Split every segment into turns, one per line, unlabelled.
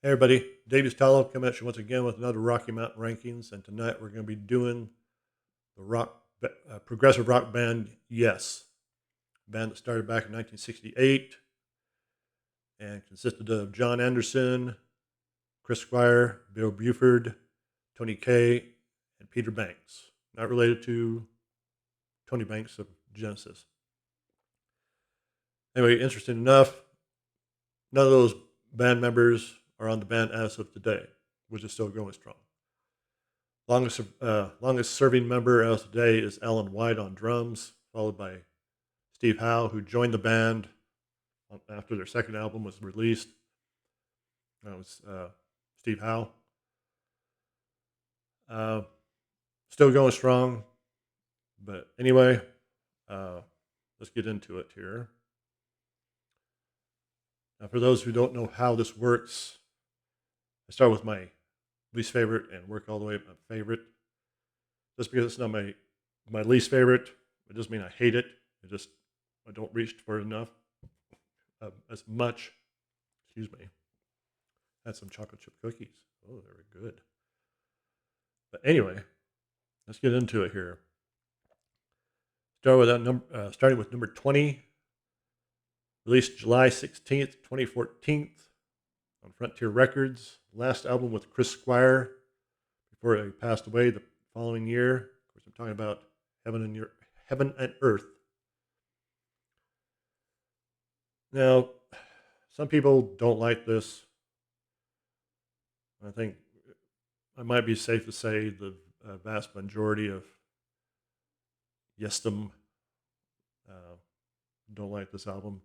Hey everybody, Davies Tallow coming at you once again with another Rocky Mountain Rankings, and tonight we're going to be doing the progressive rock band Yes, a band that started back in 1968 and consisted of John Anderson, Chris Squire, Bill Buford, Tony Kaye, and Peter Banks. Not related to Tony Banks of Genesis. Anyway, interesting enough, none of those band members are on the band as of today, which is still going strong. Longest serving member as of today is Alan White on drums, followed by Steve Howe, who joined the band after their second album was released. That was Steve Howe. Still going strong. But anyway, let's get into it here. Now, for those who don't know how this works, I start with my least favorite and work all the way up to my favorite. Just because it's not my least favorite, it doesn't mean I hate it. I don't reach for it enough as much. Excuse me. Had some chocolate chip cookies. Oh, they were good. But anyway, let's get into it here. Starting with number 20, released July 16th, 2014 on Frontier Records. Last album with Chris Squire before he passed away the following year. Of course, I'm talking about Heaven and Earth. Now, some people don't like this. I think I might be safe to say the vast majority of Yesdom don't like this album.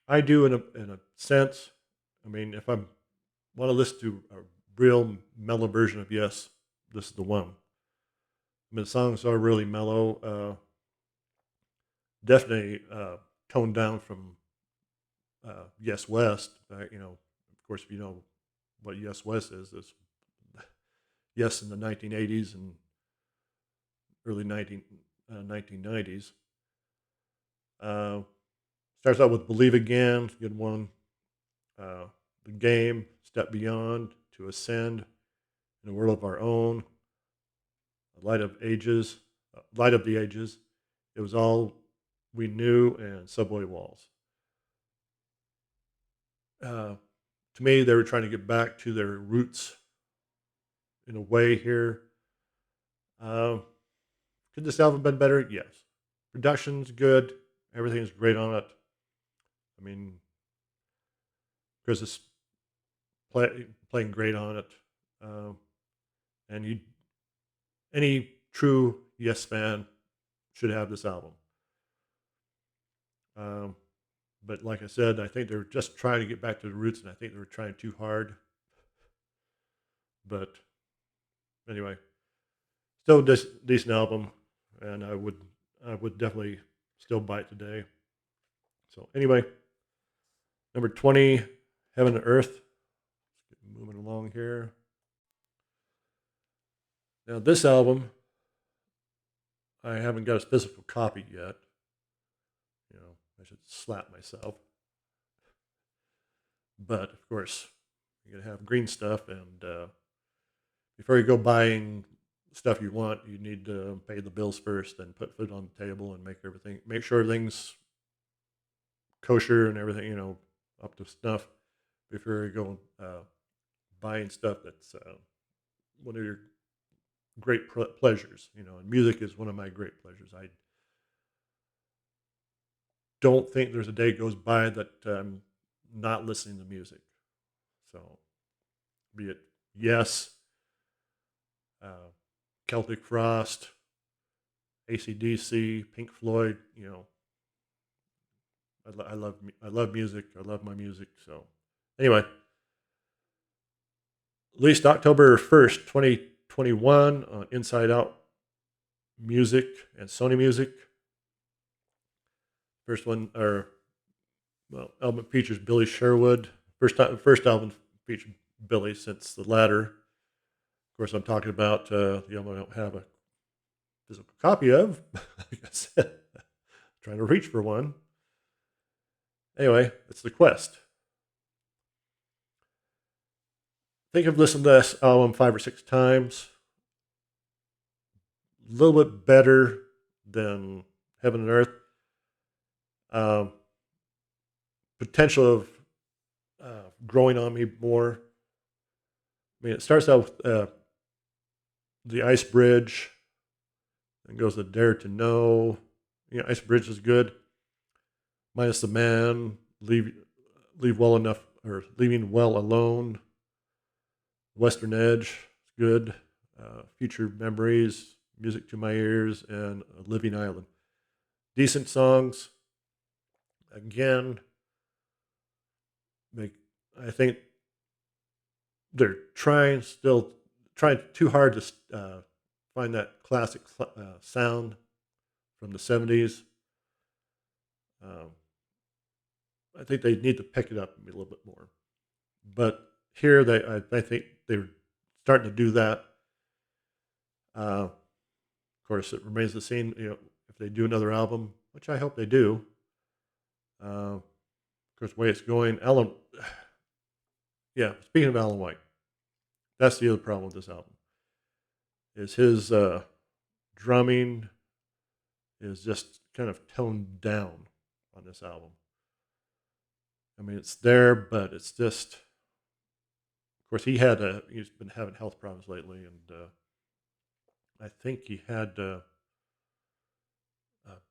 I do in a sense. I mean, if I want to listen to a real mellow version of Yes, this is the one. I mean, the songs are really mellow. Definitely toned down from Yes West. Of course, if you know what Yes West is, it's Yes in the 1980s and early 1990s. Starts out with Believe Again, good one. The Game, Step Beyond, To Ascend, In a World of Our Own, Light of the Ages, It Was All We Knew, and Subway Walls. To me, they were trying to get back to their roots in a way here. Could this album been better? Yes. Production's good. Everything's great on it. I mean, Chris is playing great on it. And any true Yes fan should have this album. But like I said, I think they're just trying to get back to the roots, and I think they were trying too hard. But anyway, still a decent album, and I would definitely still buy it today. So anyway, number 20, Heaven and Earth. Let's get moving along here. Now this album, I haven't got a physical copy yet. I should slap myself. But of course, you gotta have green stuff, and before you go buying stuff you want, you need to pay the bills first, then put food on the table and make sure everything's kosher and everything, up to snuff before you go buying stuff that's one of your great pleasures. And music is one of my great pleasures. I don't think there's a day goes by that I'm not listening to music. So, be it Yes, Celtic Frost, AC/DC, Pink Floyd. I love music. I love my music. So, anyway, released October 1st, 2021 on Inside Out Music and Sony Music. First one, album features Billy Sherwood. First album featured Billy since the latter. Of course, I'm talking about the album I don't have a physical copy of. Like I said, trying to reach for one. Anyway, it's The Quest. think I've listened to this album 5 or 6 times. A little bit better than Heaven and Earth. Um, Potential of growing on me more. I mean, it starts out with the Ice Bridge, and goes to Dare to Know. Ice Bridge is good. Minus the Man, leave well enough, or Leaving Well Alone. Western Edge is good. Future Memories, Music to My Ears, and Living Island. Decent songs. Again, I think they're trying too hard to find that classic sound from the 70s. Um, I think they need to pick it up a little bit more. But here, I think they're starting to do that. Of course, it remains the same. If they do another album, which I hope they do. Of course, the way it's going, Alan. Yeah, speaking of Alan White, that's the other problem with this album. Is his drumming is just kind of toned down on this album. I mean, it's there, but it's just. Of course, he's been having health problems lately, and I think he had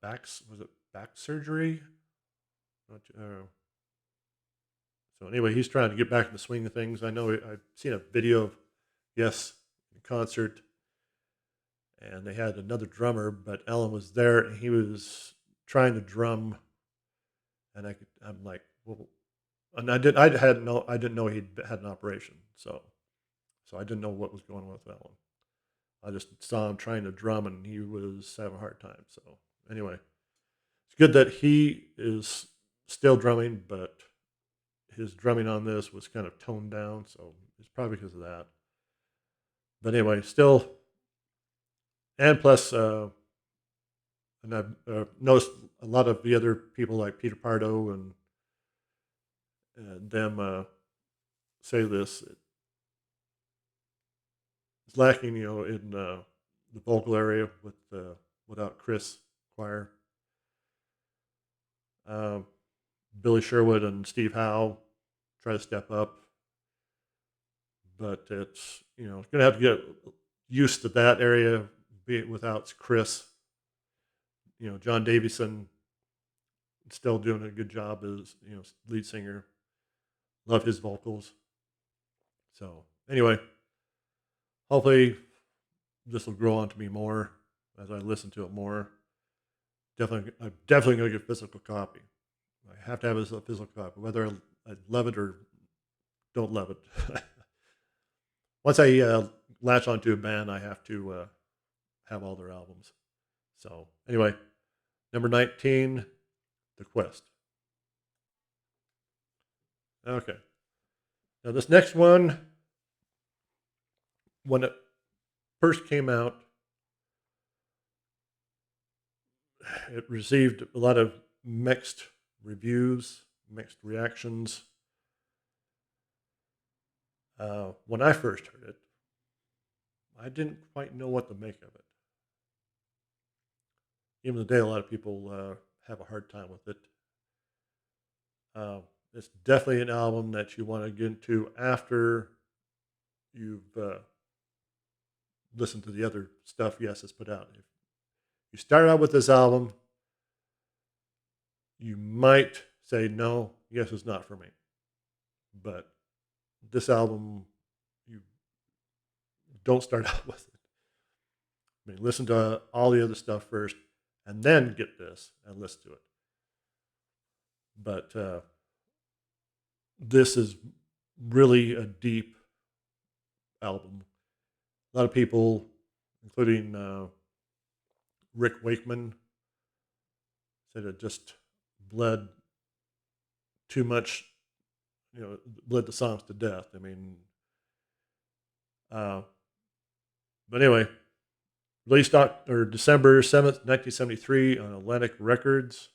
back surgery? So anyway, he's trying to get back in the swing of things. I know I've seen a video of Yes in concert, and they had another drummer, but Alan was there, and he was trying to drum, and I'm like, well, and I didn't know he had an operation, so I didn't know what was going on with Alan. I just saw him trying to drum, and he was having a hard time. So anyway, it's good that he is still drumming, but his drumming on this was kind of toned down, so it's probably because of that. But anyway, still, and plus, and I've noticed a lot of the other people like Peter Pardo and them say this. It's lacking, in the vocal area without Chris Choir. Billy Sherwood and Steve Howe try to step up, but it's going to have to get used to that area without Chris. John Davison still doing a good job as lead singer. Love his vocals. So anyway, hopefully this will grow on to me more as I listen to it more. I'm definitely going to get a physical copy. I have to have a physical copy, whether I love it or don't love it. Once I latch onto a band, I have to have all their albums. So anyway, number 19, The Quest. Okay. Now this next one, when it first came out, it received a lot of mixed reviews, mixed reactions. When I first heard it, I didn't quite know what to make of it. Even today, a lot of people have a hard time with it. It's definitely an album that you want to get into after you've listened to the other stuff Yes has put out. If you start out with this album, you might say, no, Yes is not for me. But this album, you don't start out with it. I mean, listen to all the other stuff first, and then get this and listen to it. But this is really a deep album. A lot of people, including Rick Wakeman, said it just bled too much, bled the songs to death. I mean, but anyway, released December 7th, 1973 on Atlantic Records,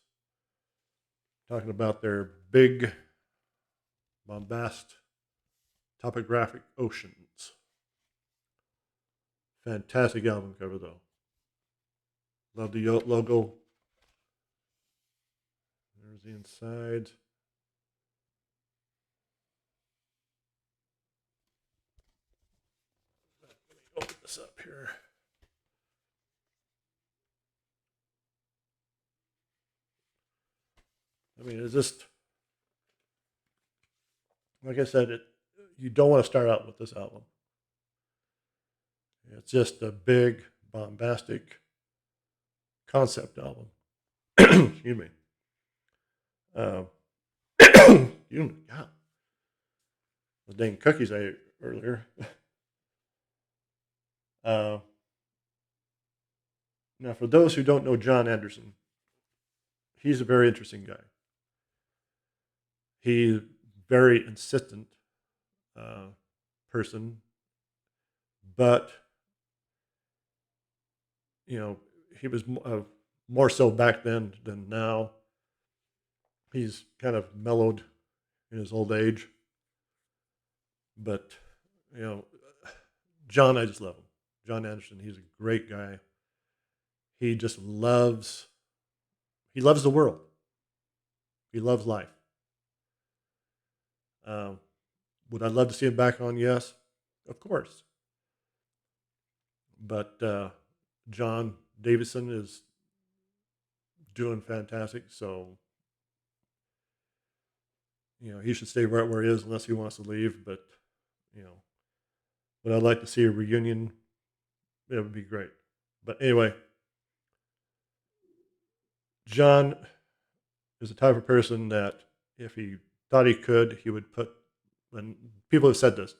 talking about their big bombast Topographic Oceans. Fantastic album cover, though. Love the logo. There's the inside. Let me open this up here. I mean, it's just, like I said, you don't want to start out with this album. It's just a big, bombastic concept album. Excuse me. Excuse me. God. The dang cookies I ate earlier. Now, for those who don't know John Anderson, he's a very interesting guy. He's very insistent person, but he was more so back then than now. He's kind of mellowed in his old age, but John, I just love him. John Anderson, he's a great guy. He just loves the world. He loves life. Would I love to see him back on? Yes, of course. But John Davison is doing fantastic, so he should stay right where he is unless he wants to leave. But would I like to see a reunion? It would be great. But anyway, John is the type of person that if he thought he could, he would put, and people have said this,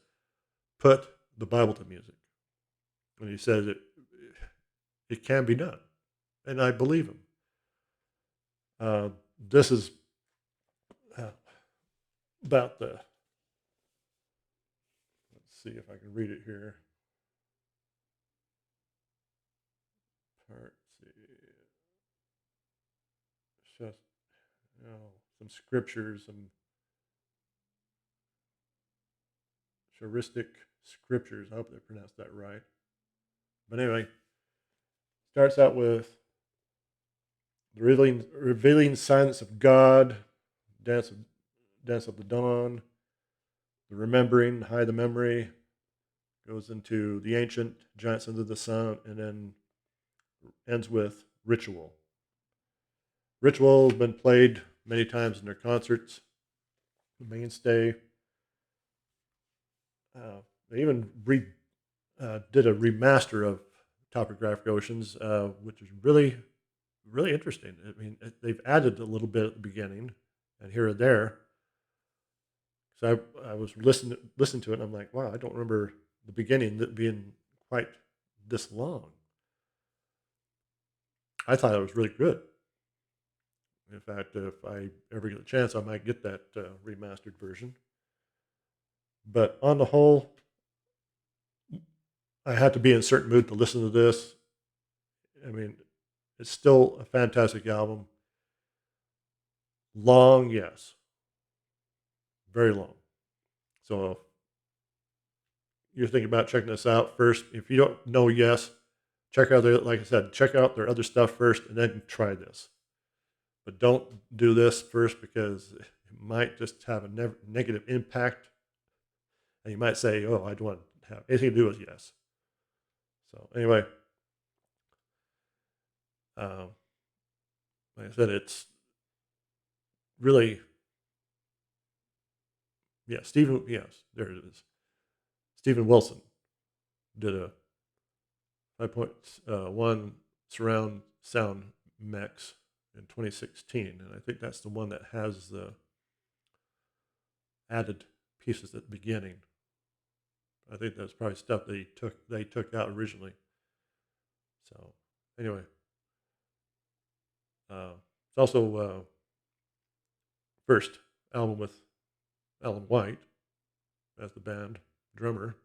put the Bible to music. And he says it can be done. And I believe him. This is about let's see if I can read it here. Just, some scriptures, some charistic scriptures. I hope I pronounced that right. But anyway, starts out with the revealing silence of God, dance of the dawn, the remembering, hide the memory, goes into the ancient, giants under the sun, and then ends with ritual. Ritual has been played many times in their concerts, the mainstay. They even did a remaster of Topographic Oceans, which is really, really interesting. I mean, they've added a little bit at the beginning and here and there. So I was listening to it, and I'm like, wow, I don't remember the beginning being quite this long. I thought it was really good. In fact, if I ever get a chance, I might get that remastered version. But on the whole, I had to be in a certain mood to listen to this. I mean, it's still a fantastic album. Long, yes. Very long. So if you're thinking about checking this out first, if you don't know, yes, check out like I said, check out their other stuff first and then try this. But don't do this first because it might just have a negative impact. And you might say, oh, I don't want to have anything to do with yes. So anyway, like I said, it's really, there it is. Stephen Wilson did a 5.1 surround sound mix in 2016, and I think that's the one that has the added pieces at the beginning. I think that's probably stuff they took out originally. So anyway, it's also first album with Alan White as the band drummer.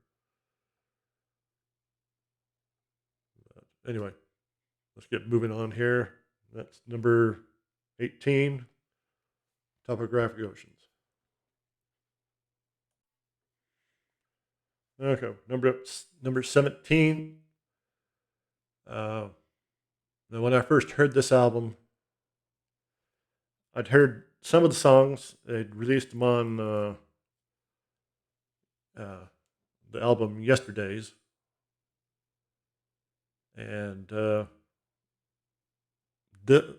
But anyway, let's get moving on here. That's number 18, Topographic Oceans. Okay, number 17. Uh, now when I first heard this album, I'd heard some of the songs. They'd released them on uh, the album Yesterdays, and thi-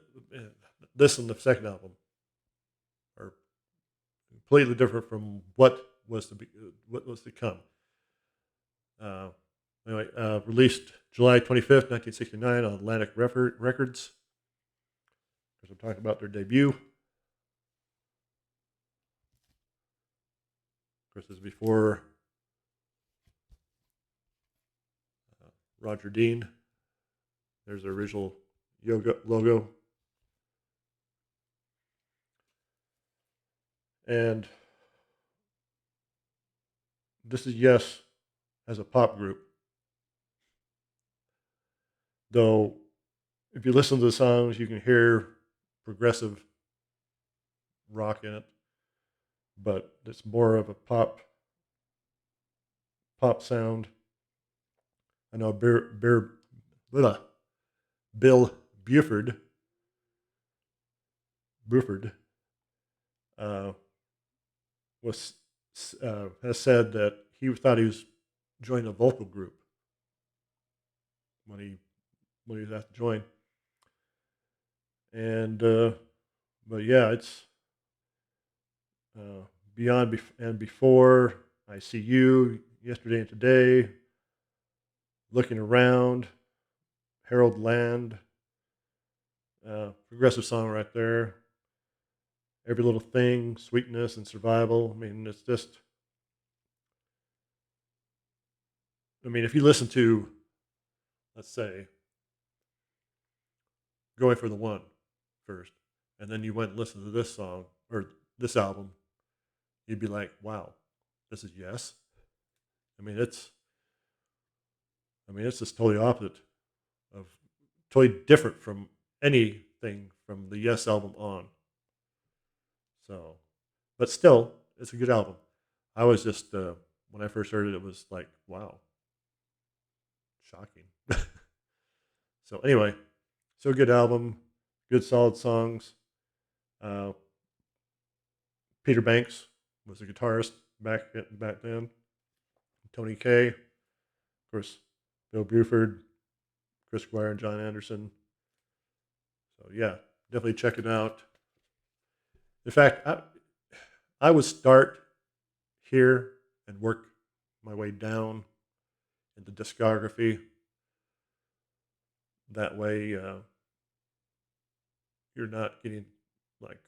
this and the second album are completely different from what was to come. Uh, anyway, released July 25th, 1969 on Atlantic Records. Because I'm talking about their debut. Of course, this is before Roger Dean. There's the original yoga logo. And this is Yes as a pop group. Though, if you listen to the songs, you can hear progressive rock in it, but it's more of a pop sound. I know Bill Buford uh, was has said that he thought he was joining a vocal group when he was asked to join. And but yeah, it's uh, and before. I see you yesterday and today. Looking around. Harold Land. Progressive song right there. Every little thing, sweetness and survival. I mean, it's just. I mean, if you listen to, let's say, Going for the One first, and then you went and listened to this song or this album, you'd be like, wow, this is Yes. I mean, it's it's just totally opposite of totally different from anything from the Yes album on. So, but still, it's a good album. I was just when I first heard it, it was like, wow, shocking. So anyway, so good album, good solid songs. Uh, Peter Banks was a guitarist back then. Tony Kaye, of course, Bill Buford, Chris Squire, and John Anderson. So yeah, definitely check it out. In fact, I would start here and work my way down in the discography. That way, you're not getting like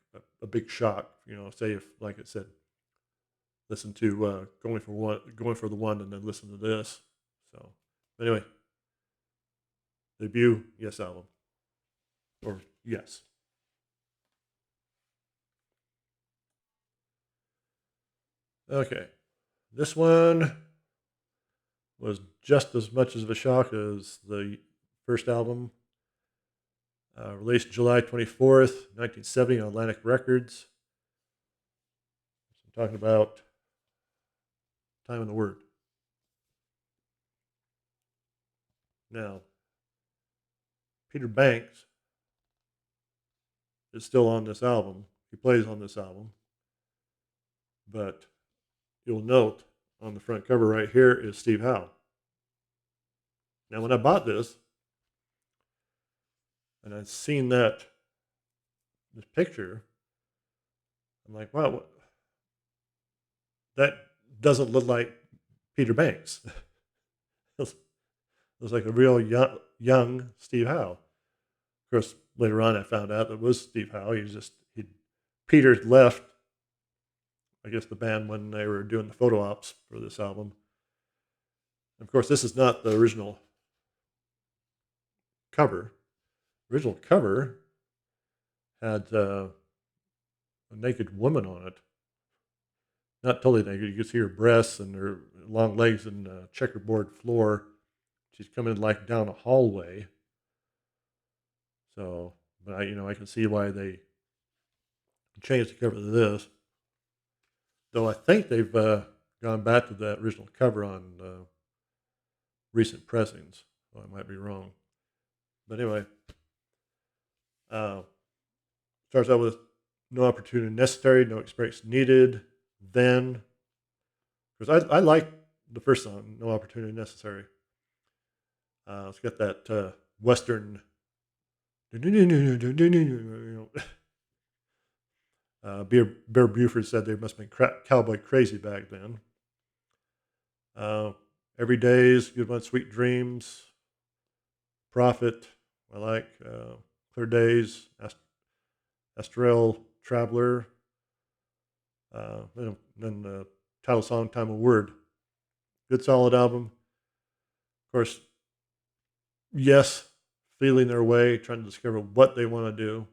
a big shock. You know, say if, like I said, listen to going for the one, and then listen to this. So, anyway, debut Yes album or Yes. Okay, this one was just as much of a shock as the first album. Released July 24th, 1970 on Atlantic Records. I'm talking about Time in the Word. Now, Peter Banks is still on this album. He plays on this album. But you'll note on the front cover right here is Steve Howe. Now, when I bought this and I'd seen this picture, I'm like, wow, that doesn't look like Peter Banks. It looks like a real young Steve Howe. Of course, later on I found out it was Steve Howe. Peter left, I guess, the band when they were doing the photo ops for this album. And of course, this is not the original cover. Original cover had a naked woman on it. Not totally naked. You could see her breasts and her long legs and checkerboard floor. She's coming like down a hallway. So, but I can see why they changed the cover to this. Though I think they've gone back to that original cover on recent pressings. Well, I might be wrong. But anyway, uh, starts out with no opportunity necessary, no experience needed. Then, because I like the first song, no opportunity necessary. It's got that Western. Bear Buford said they must have been cowboy crazy back then. Every Day's Good One, Sweet Dreams, Prophet, I like Clear Days, Astral Traveler, then the title song, Time of Word. Good solid album. Of course, yes, feeling their way, trying to discover what they want to do.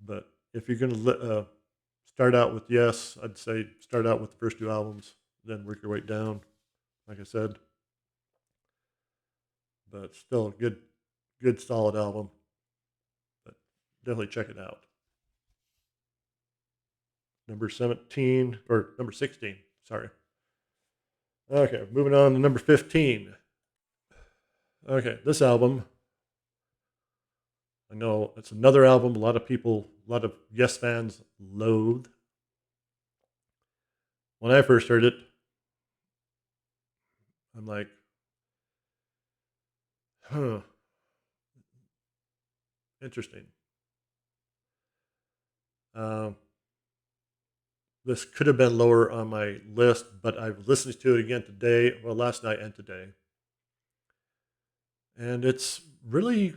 But if you're going to start out with Yes, I'd say start out with the first two albums, then work your way down, like I said. But still a good solid album. But definitely check it out. Number 17, or number 16, sorry. Okay, moving on to number 15. Okay, this album, I know it's another album a lot of Yes fans loathe. When I first heard it, I'm like, huh, interesting. Um, this could have been lower on my list, but I've listened to it again today, well, last night and today. And it's really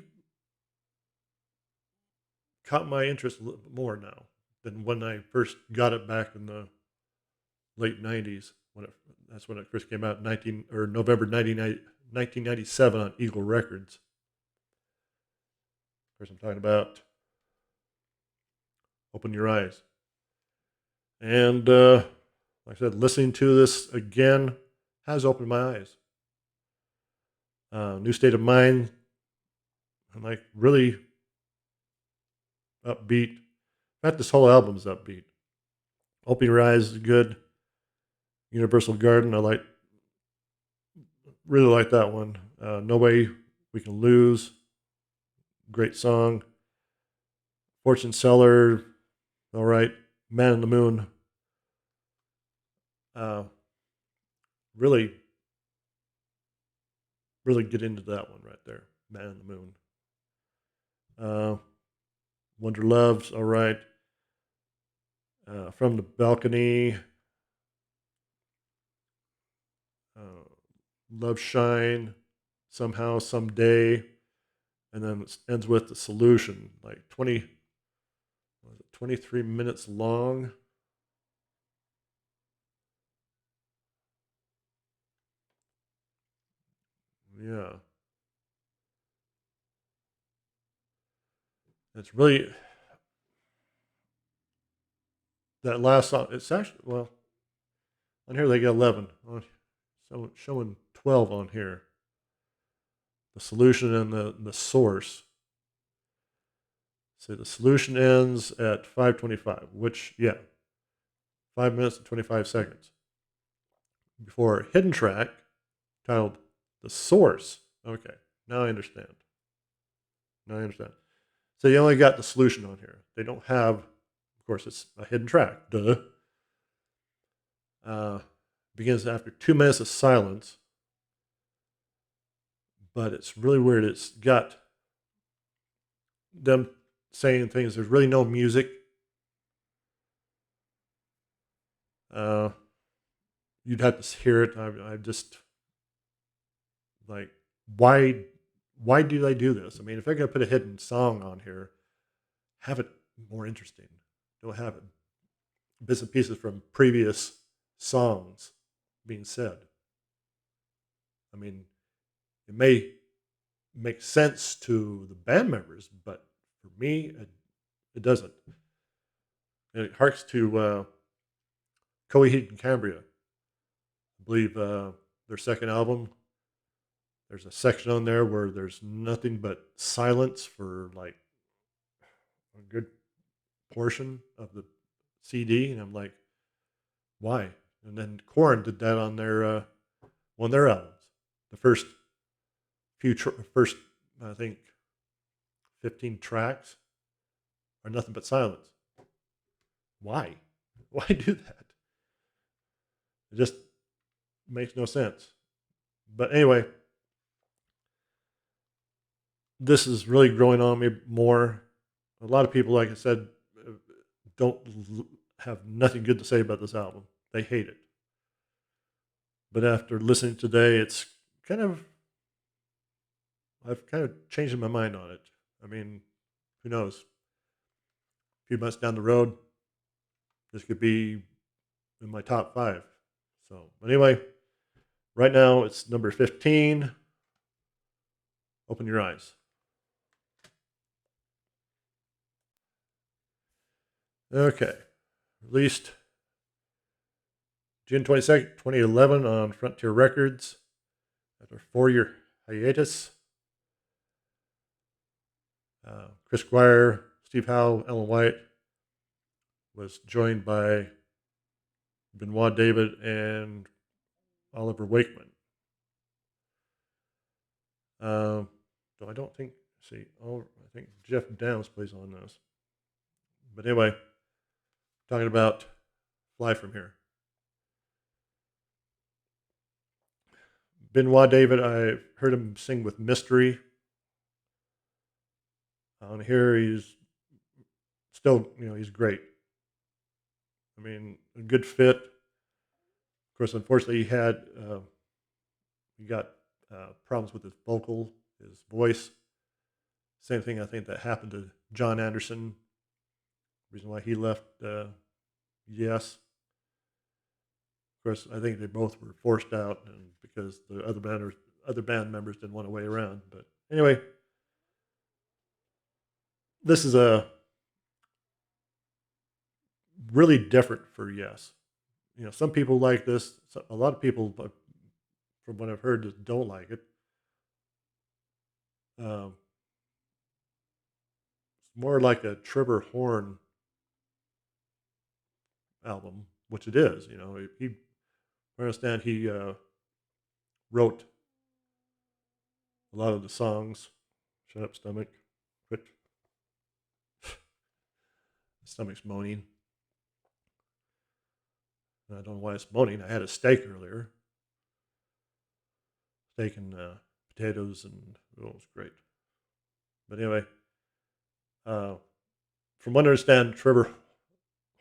caught my interest a little bit more now than when I first got it back in the late 90s. That's when it first came out, November 1997 on Eagle Records. Of course, I'm talking about Open Your Eyes. And like I said, listening to this again has opened my eyes. New State of Mind, I'm like really upbeat. In fact, this whole album is upbeat. Open Your Eyes is good. Universal Garden, really like that one. No Way We Can Lose, great song. Fortune Seller, all right. Man in the Moon, really, really get into that one right there. Man in the Moon. Wonder Love's all right. From the Balcony, Love Shine, Somehow, Someday, and then it ends with The Solution, like 23 minutes long. Yeah. It's really, that last song, it's actually, well, on here they got 11. So showing 12 on here. The Solution and the Source. So the Solution ends at 5:25, which, yeah, 5 minutes and 25 seconds. Before a hidden track titled The Source. Okay, now I understand. So you only got the Solution on here. They don't have, of course, it's a hidden track. Duh. Begins after 2 minutes of silence. But it's really weird. It's got them saying things. There's really no music. You'd have to hear it. I just like, why do they do this? I mean, if they're gonna put a hidden song on here, have it more interesting. Don't have it bits and pieces from previous songs being said. I mean, it may make sense to the band members, but for me, it doesn't. And it harks to Coheed and Cambria. I believe their second album. There's a section on there where there's nothing but silence for like a good portion of the CD, and I'm like, why? And then Korn did that on their one of their albums. The first I think 15 tracks are nothing but silence. Why? Why do that? It just makes no sense. But anyway, this is really growing on me more. A lot of people, like I said, uh, don't have nothing good to say about this album. They hate it. But after listening today, it's kind of I've kind of changed my mind on it. I mean, who knows? A few months down the road, this could be in my top 5. So, anyway, right now it's number 15. Open your eyes. Okay. Released June 22nd, 2011 on Frontier Records after a 4-year hiatus. Chris Squire, Steve Howe, Ellen White was joined by Benoit David and Oliver Wakeman. Though I don't think, I think Jeff Downs plays on this. But anyway, talking about Fly From Here. Benoit David, I heard him sing with Mystery. On here, he's still, he's great. I mean, a good fit. Of course, unfortunately, he got problems with his voice. Same thing I think that happened to John Anderson. Reason why he left Yes. Of course, I think they both were forced out, and because the other band members didn't want to wait around. But anyway, this is a really different for Yes. Some people like this. A lot of people, from what I've heard, just don't like it. Um, it's more like a Trevor Horn album, which it is. I understand he wrote a lot of the songs. Shut up, stomach. Quit. Stomach's moaning. I don't know why it's moaning. I had a steak earlier. Steak and potatoes, and it was great. But anyway, from what I understand, Trevor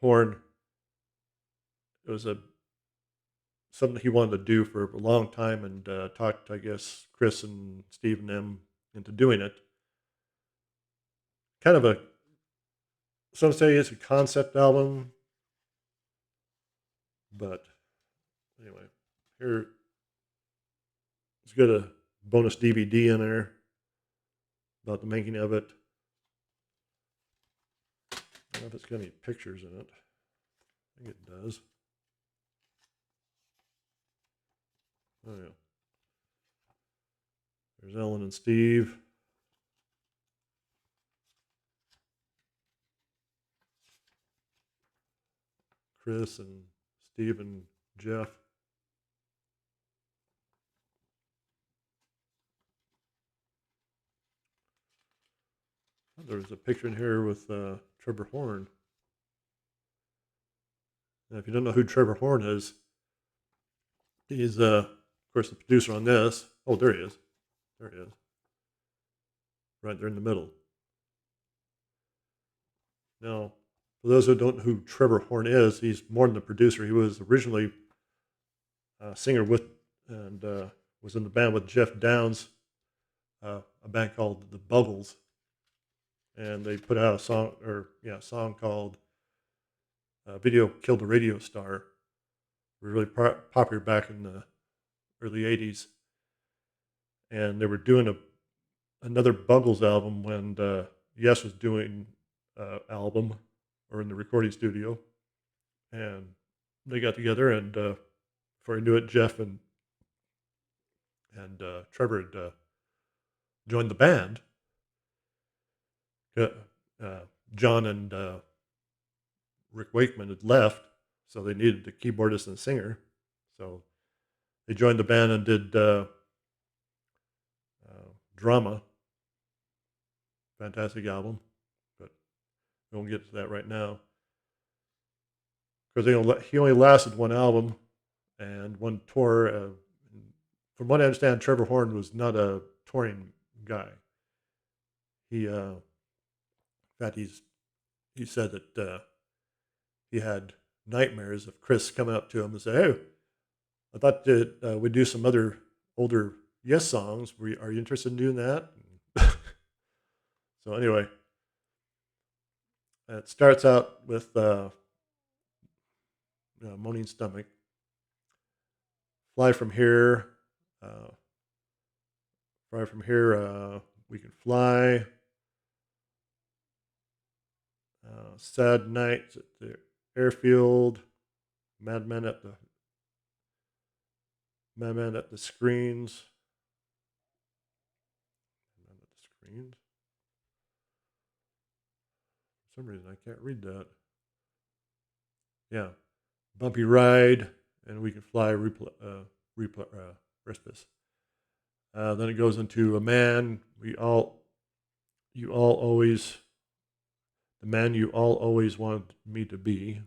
Horn, it was something he wanted to do for a long time, and talked, I guess, Chris and Steve and them into doing it. Kind of some say it's a concept album, but anyway, here it's got a bonus DVD in there about the making of it. I don't know if it's got any pictures in it. I think it does. Oh yeah. There's Ellen and Steve. Chris and Steve and Jeff. There's a picture in here with Trevor Horn. Now, if you don't know who Trevor Horn is, he's, of course, the producer on this. Oh, there he is. There he is. Right there in the middle. Now, for those who don't know who Trevor Horn is, he's more than the producer. He was originally a singer with, and was in the band with Jeff Downs, a band called the Buggles. And they put out a song called "Video Killed the Radio Star." It was really popular back in the early '80s, and they were doing another Buggles album when Yes was doing album or in the recording studio, and they got together, and before I knew it, Jeff and Trevor had joined the band. Uh, John and Rick Wakeman had left, so they needed a keyboardist and singer. So they joined the band and did Drama. Fantastic album, but we won't get to that right now because he only lasted one album and one tour. From what I understand, Trevor Horn was not a touring guy. In fact, he said that he had nightmares of Chris coming up to him and say, "Hey, I thought that we'd do some other older Yes songs. Are you interested in doing that?" So anyway, it starts out with Moaning Stomach, Fly From Here, uh, Fly From Here, We Can Fly, Sad Nights at the Airfield, Madman at the Madman at the Screens. Madman at the Screens? For some reason, I can't read that. Yeah. Bumpy Ride, and We Can Fly, Respite. Then it goes into A Man, You All Always, The Man You All Always Wanted Me to Be.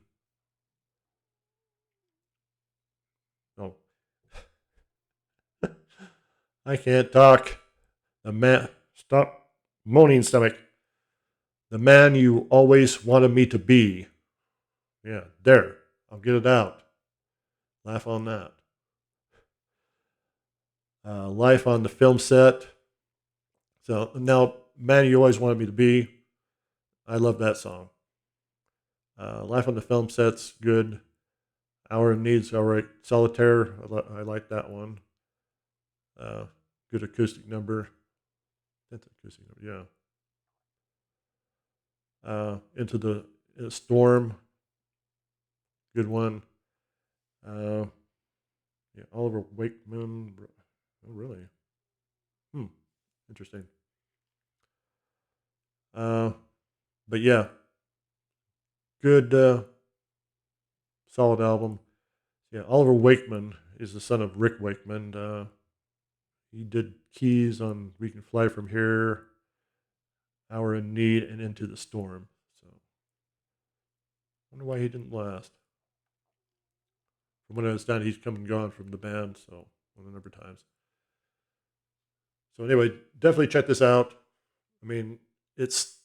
Oh, I can't talk. Stop moaning, stomach. The Man You Always Wanted Me to Be. Yeah, there. I'll get it out. Laugh on that. Life on the Film Set. So now, Man You Always Wanted Me to Be. I love that song. Life on the Film Set's good. Hour of Need's all right. Solitaire, I like that one. Good acoustic number. That's acoustic number, yeah. Into the Storm, good one. Yeah, Oliver Wakeman. Oh, really? Interesting. But yeah, good, solid album. Yeah, Oliver Wakeman is the son of Rick Wakeman. He did keys on We Can Fly From Here, Hour in Need, and Into the Storm. So, I wonder why he didn't last. From what I understand, he's come and gone from the band, so one a number of times. So anyway, definitely check this out. I mean, it's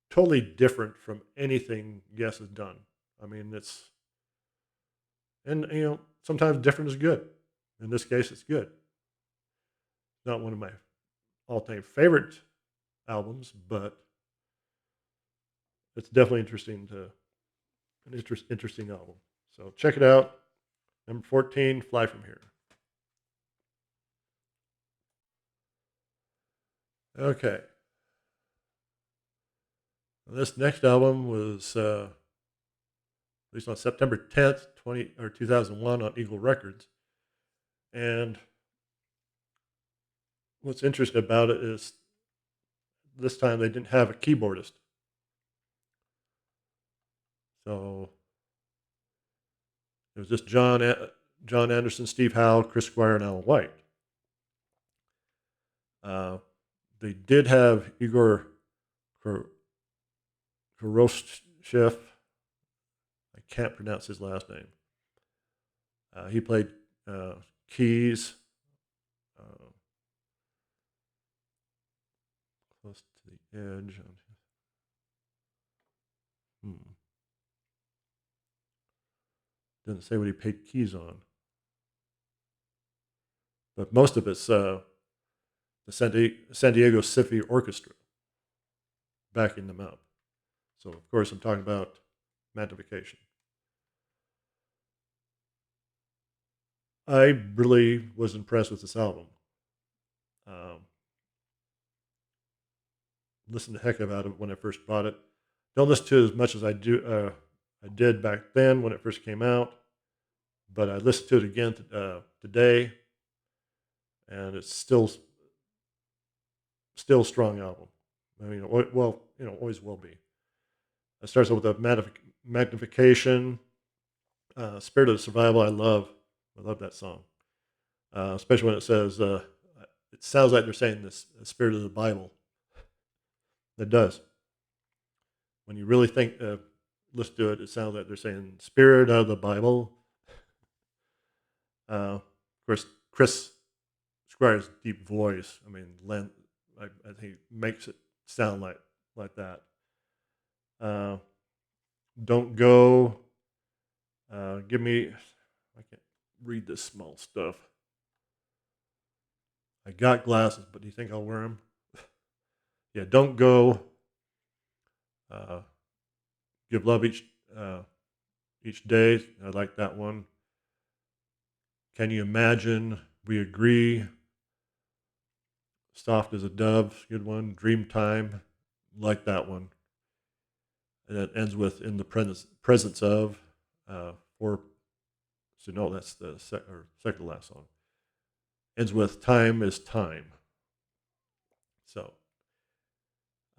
totally different from anything Yes has done. I mean, sometimes different is good. In this case, it's good. Not one of my all-time favorite albums, but it's definitely interesting album. So check it out. Number 14, Fly From Here. Okay. This next album was released on September 10th, 2001 on Eagle Records. And what's interesting about it is this time they didn't have a keyboardist. So it was just John Anderson, Steve Howe, Chris Squire, and Alan White. They did have Igor Khrushchev. I can't pronounce his last name. He played keys. Close to the edge. Doesn't say what he played keys on. But most of it's the San Diego Symphony Orchestra backing them up. So, of course, I'm talking about Magnification. I really was impressed with this album. Listened the heck out of it when I first bought it. Don't listen to it as much as I did back then when it first came out, but I listened to it again today, and it's still a strong album. I mean, always will be. It starts with a magnification, spirit of survival. I love that song, especially when it says, it sounds like they're saying this the spirit of the Bible. It does. When you really think, listen to it, it sounds like they're saying spirit of the Bible. Of course, Chris Squire's deep voice. I mean, I think makes it sound like that. Uh, don't go. Give me. I can't read this small stuff. I got glasses, but do you think I'll wear them? Yeah, don't go. Uh, give love each day. I like that one. Can you imagine? We agree. Soft as a dove, good one. Dream time, like that one. And it ends with in the presence of. Or so no, that's the second to last song. Ends with time is time. So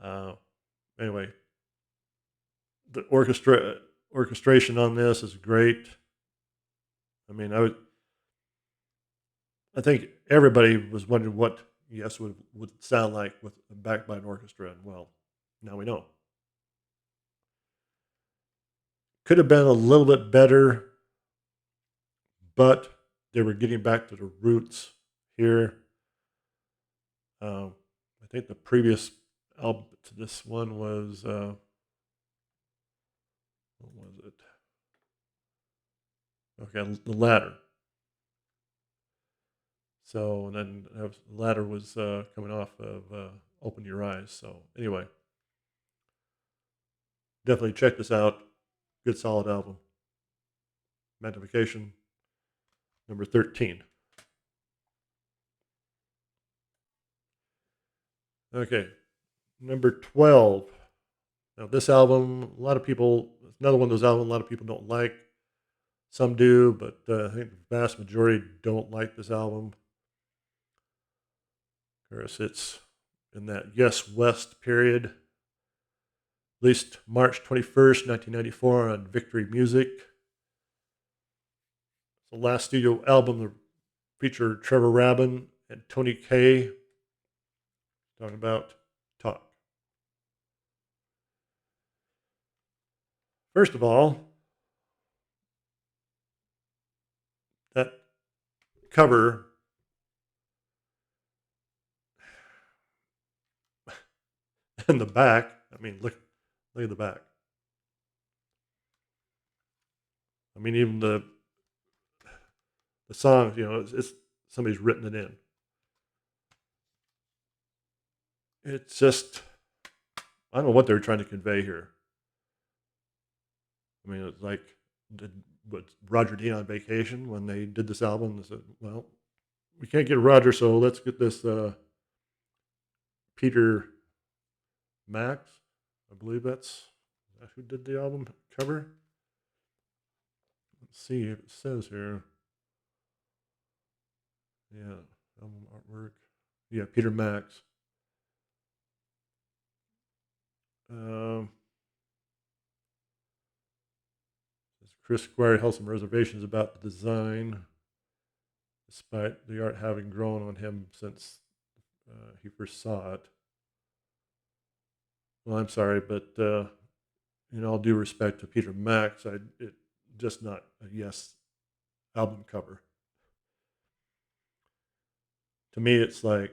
uh, anyway, the orchestration on this is great. I mean, I think everybody was wondering what Yes would sound like with backed by an orchestra, and well, now we know. Could have been a little bit better, but they were getting back to the roots here. I think the previous album to this one was what was it? Okay, the Ladder. So and then the Ladder was coming off of Open Your Eyes. So anyway, definitely check this out. Good solid album. Magnification, number 13. Okay, number 12. Now this album, a lot of people, another one of those albums a lot of people don't like. Some do, but I think the vast majority don't like this album. Of course, it's in that Yes West period. Released March 21st, 1994 on Victory Music. It's the last studio album that featured Trevor Rabin and Tony Kaye talking about talk. First of all, that cover in the back, I mean, look at the back. I mean, even the songs, it's somebody's written it in. It's just, I don't know what they were trying to convey here. I mean, it's like, was Roger Dean on vacation when they did this album? They said, well, we can't get Roger, so let's get this Peter Max. I believe that's who did the album cover. Let's see if it says here. Yeah, album artwork. Yeah, Peter Max. Chris Squire held some reservations about the design, despite the art having grown on him since he first saw it. Well, I'm sorry, but in all due respect to Peter Max, it just not a Yes album cover. To me, it's like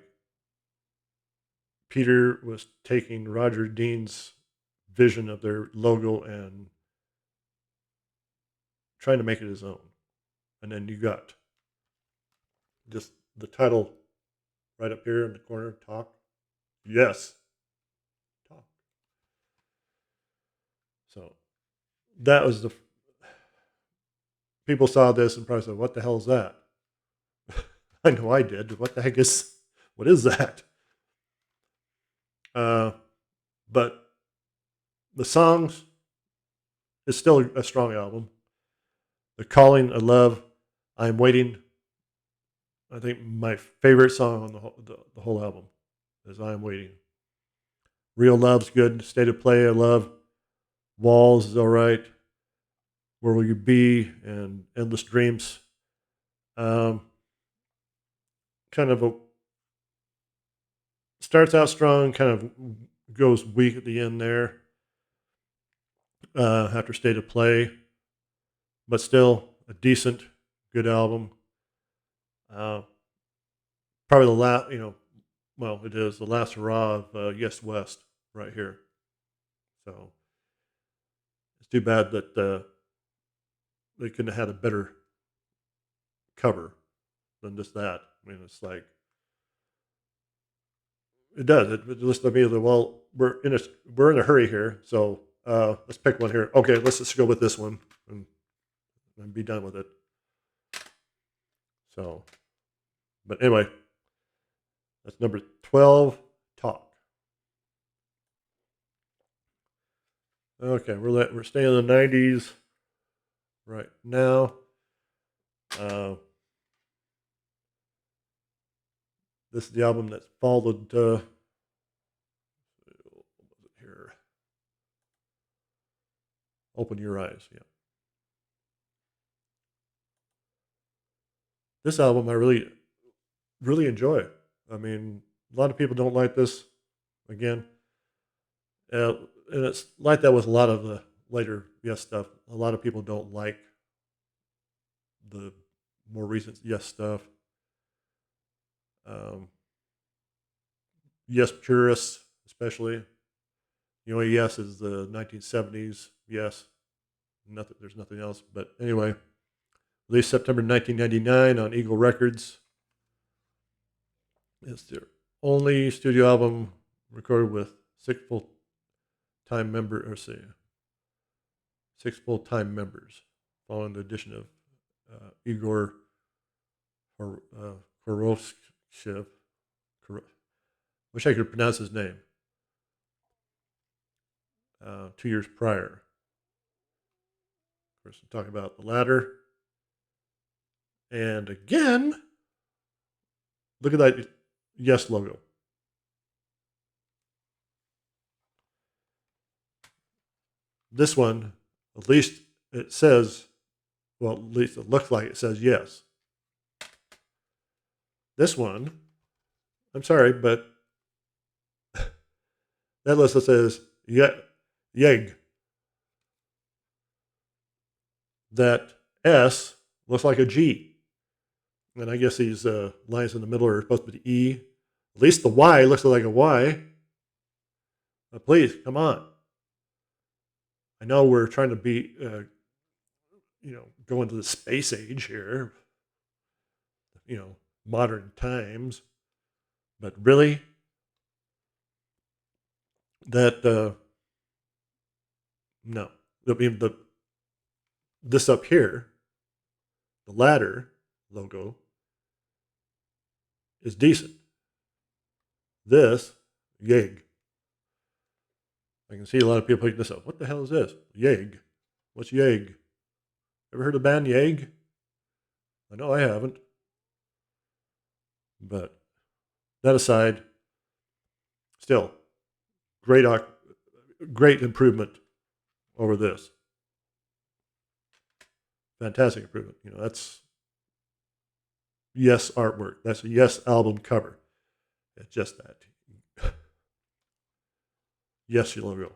Peter was taking Roger Dean's vision of their logo and trying to make it his own. And then you got just the title right up here in the corner, Talk. Yes. Talk. So that was people saw this and probably said, what the hell is that? I know I did. What is that? But the songs is still a strong album. The Calling, I love. I'm Waiting. I think my favorite song on the whole album is I'm Waiting. Real Love's good. State of Play, I love. Walls is all right. Where Will You Be and Endless Dreams. Um, kind of a starts out strong, kind of goes weak at the end there. After State of Play, but still a decent, good album. Uh, Probably the last, well, it is the last hurrah of Yes West right here. So it's too bad that they couldn't have had a better cover than just that. I mean, it's like it does. It just to me, well, we're in a hurry here, so let's pick one here. Okay, let's just go with this one and be done with it. So, but anyway, that's number 12. Talk. Okay, we're staying in the 90s right now. Uh, this is the album that followed. What was it here? Open Your Eyes. Yeah, this album I really enjoy. I mean, a lot of people don't like this. Again, uh, and it's like that with a lot of the later Yes stuff. A lot of people don't like the more recent Yes stuff. Um, Yes purists, especially. The only Yes is the 1970s Yes. Nothing. There's nothing else. But anyway, released September 1999 on Eagle Records. It's their only studio album recorded with six full-time six full-time members, following the addition of Igor Korovshev. Wish I could pronounce his name. 2 years prior. Of course, I'm talking about the latter. And again, look at that Yes logo. This one, at least it says, well, at least it looks like it says yes. This one, I'm sorry, but that list says Yeg. That S looks like a G. And I guess these lines in the middle are supposed to be E. At least the Y looks like a Y. Please, come on. I know we're trying to be, go into the space age here, modern times. But really, that, no. I mean, this up here, the ladder logo, is decent. This, Yeg. I can see a lot of people picking this up. What the hell is this? Yeg. What's Yeg? Ever heard of the band Yeg? I know I haven't. But that aside, still, great, great improvement over this. Fantastic improvement. That's Yes artwork. That's a Yes album cover. It's just that. Yes logo.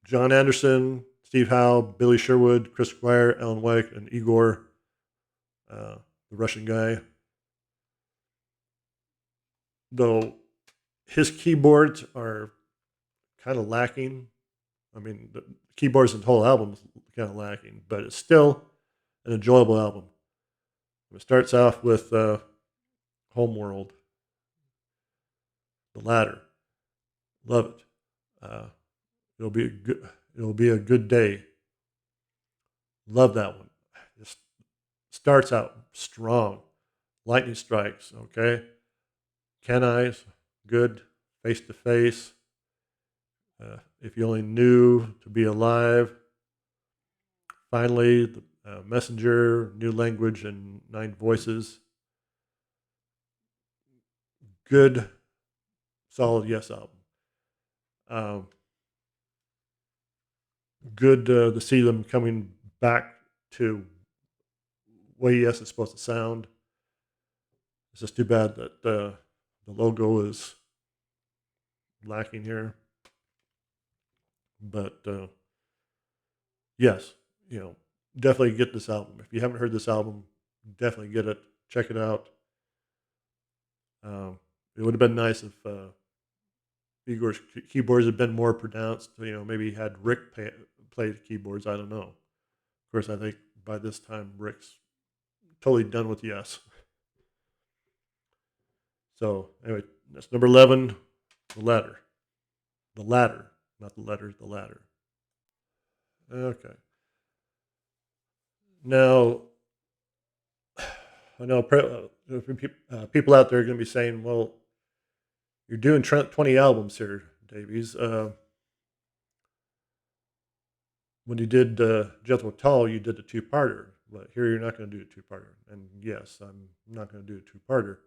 John Anderson, Steve Howe, Billy Sherwood, Chris Squire, Alan White, and Igor, the Russian guy. Though his keyboards are kind of lacking. I mean, the keyboards in the whole album is kind of lacking, but it's still an enjoyable album. It starts off with Homeworld, the ladder. Love it. It'll be a good day. Love that one. Just starts out strong. Lightning strikes. Okay. Can I's good. Face to face. If you only knew to be alive. Finally, the messenger, new language, and 9 voices. Good, solid Yes album. Um, good to see them coming back to way yes it's supposed to sound. It's just too bad that the logo is lacking here. But yes, definitely get this album. If you haven't heard this album, definitely get it. Check it out. It would have been nice if Igor's keyboards had been more pronounced. Maybe he had Rick play the keyboards. I don't know. Of course, I think by this time Rick's totally done with Yes. So anyway, that's number 11, The Ladder. The Ladder, not the letters, The Ladder. Okay. Now, I know people out there are going to be saying, well, you're doing 20 albums here, Davies. When you did Jethro Tull, you did a two-parter. But here you're not going to do a two-parter. And yes, I'm not going to do a two-parter.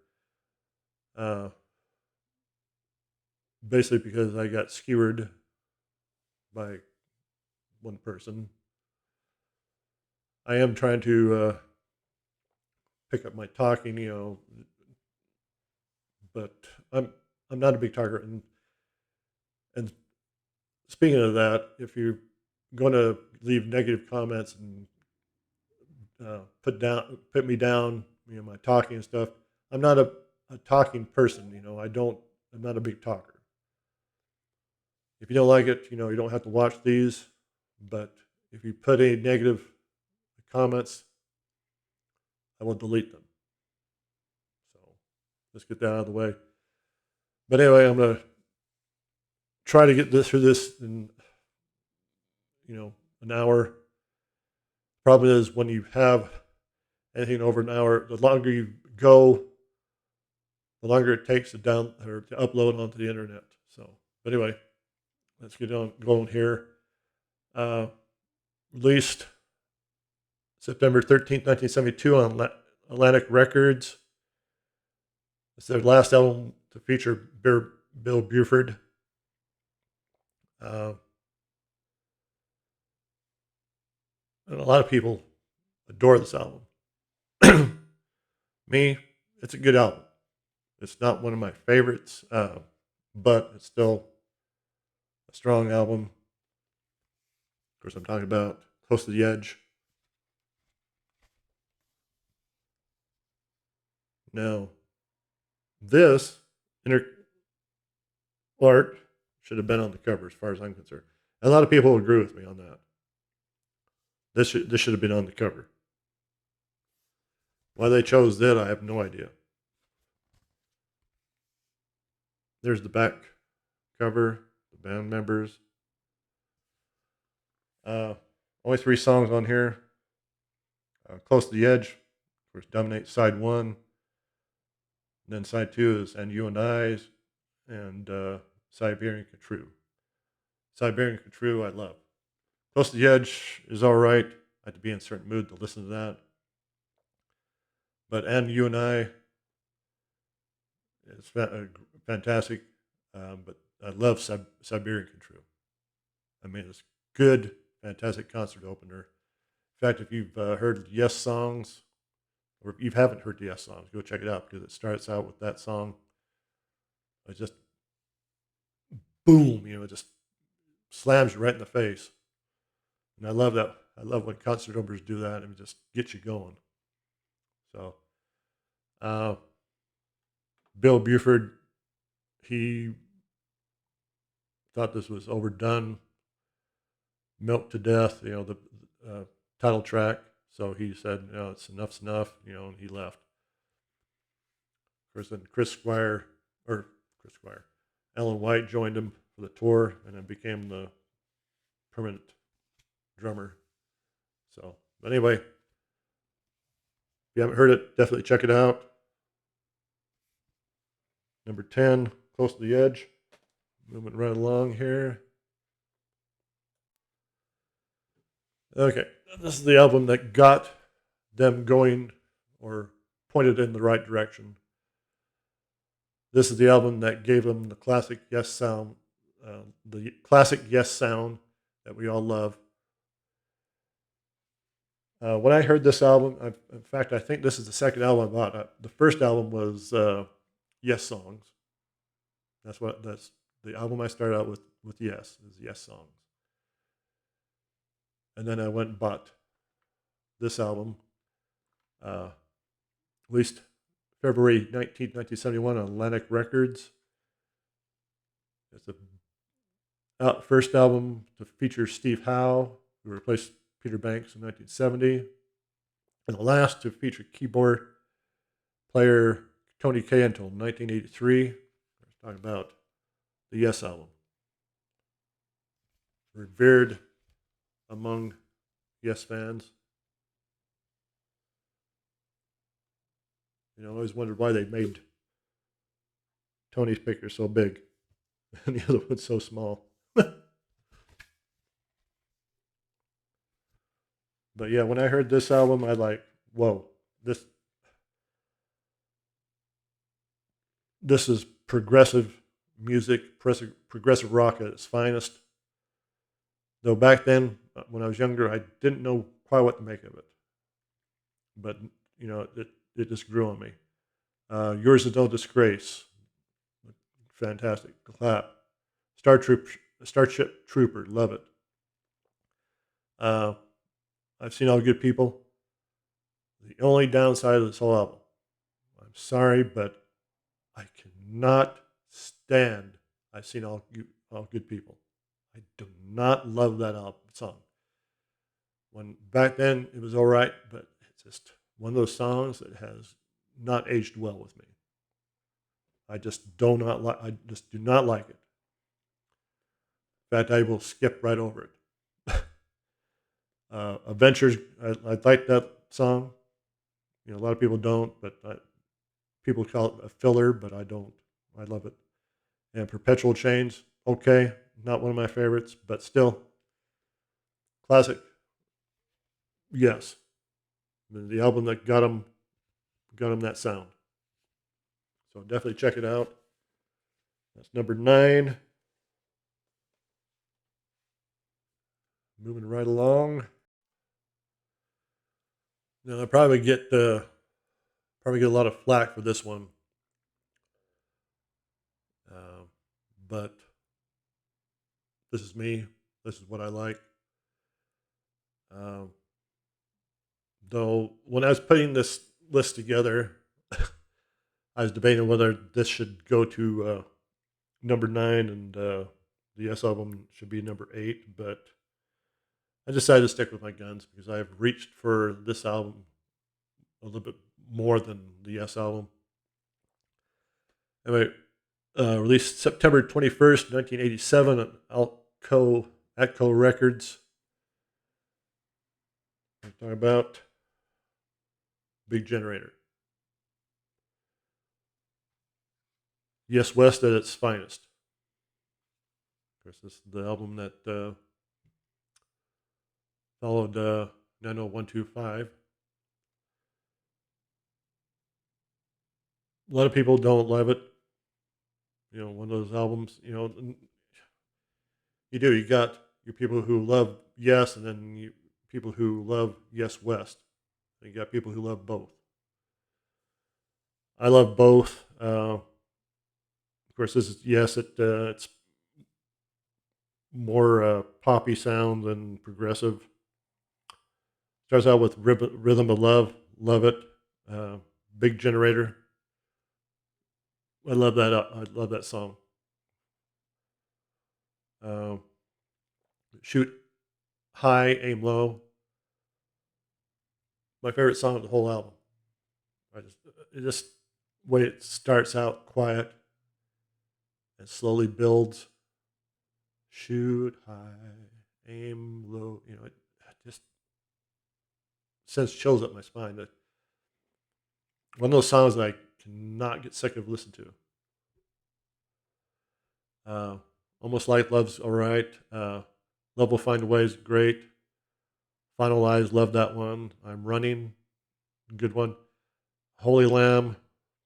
Basically because I got skewered by one person. I am trying to pick up my talking, but I'm not a big talker. And speaking of that, if you're going to leave negative comments and put me down, my talking and stuff, I'm not a talking person. I'm not a big talker. If you don't like it, you don't have to watch these. But if you put any negative comments, I will delete them. So let's get that out of the way. But anyway, I'm going to try to get through this in, an hour. Problem is when you have anything over an hour, the longer you go, the longer it takes to upload onto the internet. So, but anyway, let's get on going here. Released September 13th, 1972 on Atlantic Records. It's their last album to feature Bill Buford. And a lot of people adore this album. Me, it's a good album. It's not one of my favorites, but it's still a strong album. Of course, I'm talking about Close to the Edge. Now, this art should have been on the cover as far as I'm concerned. A lot of people agree with me on that. This should have been on the cover. Why they chose that, I have no idea. There's the back cover, the band members. Only 3 songs on here. Close to the Edge, of course, dominates side 1. And then side 2 is And You and I, and Siberian Control. Siberian Control, I love. Close to the Edge is all right. I have to be in a certain mood to listen to that. But And You and I is fantastic. But I love Siberian Control. I mean, it's good, fantastic concert opener. In fact, if you've heard Yes songs, or if you haven't heard the Yes songs, go check it out because it starts out with that song. It just boom, it just slams you right in the face. And I love that. I love when concert openers do that and just get you going. So, Bill Buford, he thought this was overdone, milked to death, the title track. So he said, it's enough's enough, and he left. Of course, then Alan White joined him for the tour and then became the permanent drummer. So, but anyway, if you haven't heard it, definitely check it out. Number 10, Close to the Edge. Moving right along here. Okay, this is the album that got them going or pointed in the right direction. This is the album that gave them the classic Yes sound the classic Yes sound that we all love. When I heard this album, in fact, I think this is the second album I bought. The first album was Yes songs. That's the album I started out with. Yes, is Yes songs, and then I went and bought this album, uh, released February 19th, 1971 on Atlantic Records. It's the first album to feature Steve Howe, who replaced Peter Banks in 1970, and the last to feature keyboard player Tony Kaye until 1983. We're talking about the Yes album, revered among Yes fans. I always wondered why they made Tony's picture so big and the other one's so small. But yeah, when I heard this album, I like, whoa, this this is progressive music, progressive rock at its finest. Though back then, when I was younger, I didn't know quite what to make of it. But it just grew on me. Yours is no disgrace, fantastic. Clap. Star Troop, Starship Trooper, love it. Uh, I've seen all good people. The only downside of this whole album, I'm sorry, but I cannot stand I've seen all good people. I do not love that song. When back then it was all right, but it's just one of those songs that has not aged well with me. I just do not like. I just do not like it. In fact, I will skip right over it. Adventures. I like that song. A lot of people don't, but people call it a filler, but I don't. I love it. And Perpetual Chains. Okay, not one of my favorites, but still classic. Yes, the album that got him that sound. So definitely check it out. That's number 9. Moving right along. Now I probably get a lot of flack for this one, uh, but this is me. This is what I like. Um, though when I was putting this list together, I was debating whether this should go to number 9 and the Yes album should be number 8, but I decided to stick with my guns because I've reached for this album a little bit more than the Yes album. Anyway, released September 21st, 1987 on Atco Records. I'm talking about Big Generator. Yes West at its finest. Of course, this is the album that followed 90125. A lot of people don't love it. One of those albums, you do. You got your people who love Yes, and then people who love Yes West. You got people who love both. I love both. Of course, this is Yes. It's more poppy sound and progressive. Starts out with Rhythm of Love it. Uh, Big Generator. I love that. I love that song. Uh, Shoot High, Aim Low. My favorite song of the whole album. It just way it starts out quiet and slowly builds. Shoot high, aim low. It just sends chills up my spine. One of those songs that I cannot get sick of listening to. Uh, Almost Like Love's all right. Love Will Find a Way is great. Final Lies, love that one. I'm Running, good one. Holy Lamb, of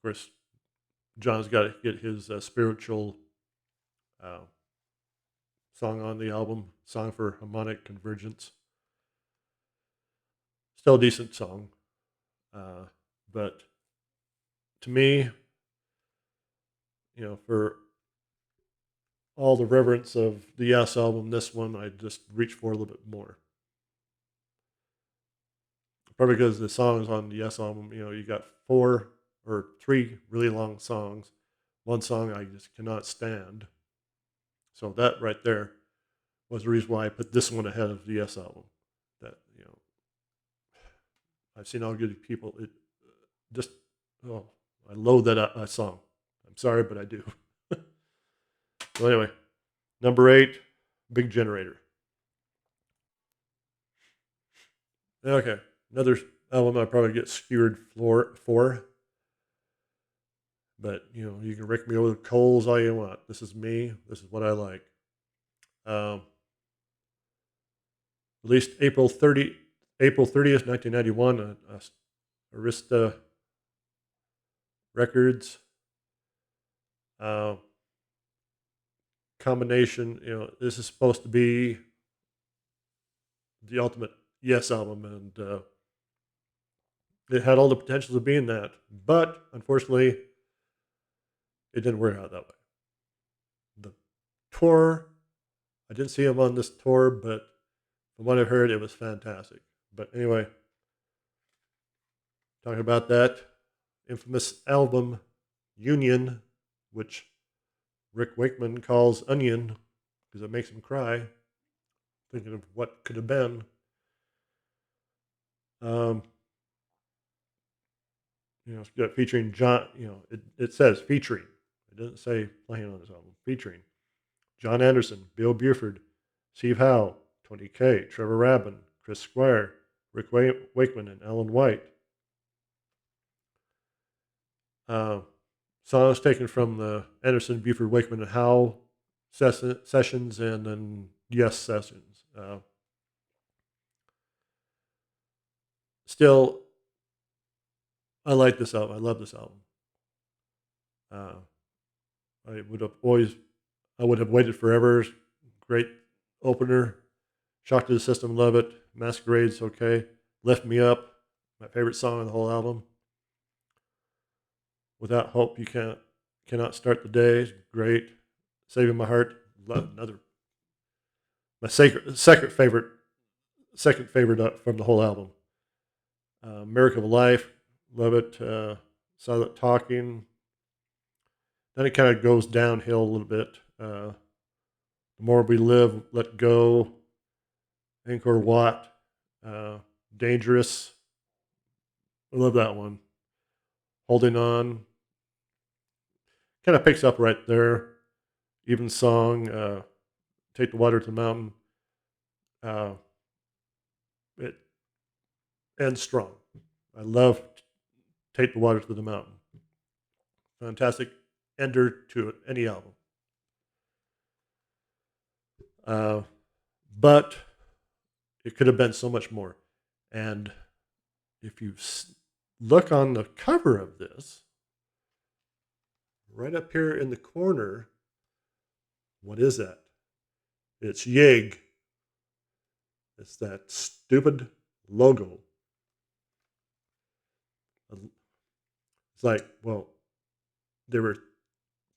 course, John's got to get his spiritual uh, song on the album, Song for Harmonic Convergence. Still a decent song. But to me, for all the reverence of the Yes album, this one I just reach for a little bit more. Probably because the songs on the Yes album, you got 4 or 3 really long songs. One song I just cannot stand. So that right there was the reason why I put this one ahead of the Yes album. That I've seen all good people. It just I loathe that song. I'm sorry, but I do. So anyway, number 8, Big Generator. Okay, another album I probably get skewered for, but you can rake me over the coals all you want. This is me. This is what I like. Um, Released April 30th, 1991, Arista Records. Uh, Combination. This is supposed to be the ultimate Yes album, and it had all the potential of being that, but unfortunately, it didn't work out that way. The tour, I didn't see him on this tour, but from what I heard, it was fantastic. But anyway, talking about that infamous album, Union, which Rick Wakeman calls Onion because it makes him cry, thinking of what could have been. It's got featuring John, it says featuring. It doesn't say playing on this album. Featuring John Anderson, Bill Buford, Steve Howe, Tony Kaye, Trevor Rabin, Chris Squire, Rick Wakeman, and Alan White. Songs taken from the Anderson, Buford, Wakeman, and Howe sessions, and then Yes sessions. Still, I like this album. I love this album. I would have waited forever. Great opener. Shock to the System, love it. Masquerade's okay. Lift Me Up, my favorite song on the whole album. Without Hope, You Cannot Start the Day, great. Saving My Heart, another. My second favorite from the whole album. Miracle of Life, love it. Silent Talking. Then it kind of goes downhill a little bit. The More We Live, Let Go, Angkor Wat, Dangerous. I love that one. Holding On. Kind of picks up right there. Even Song, Take the Water to the Mountain. It ends strong. I love Take the Water to the Mountain. Fantastic ender to any album. But it could have been so much more. And if you look on the cover of this, right up here in the corner, what is that? It's Yig. It's that stupid logo. It's like, well, they were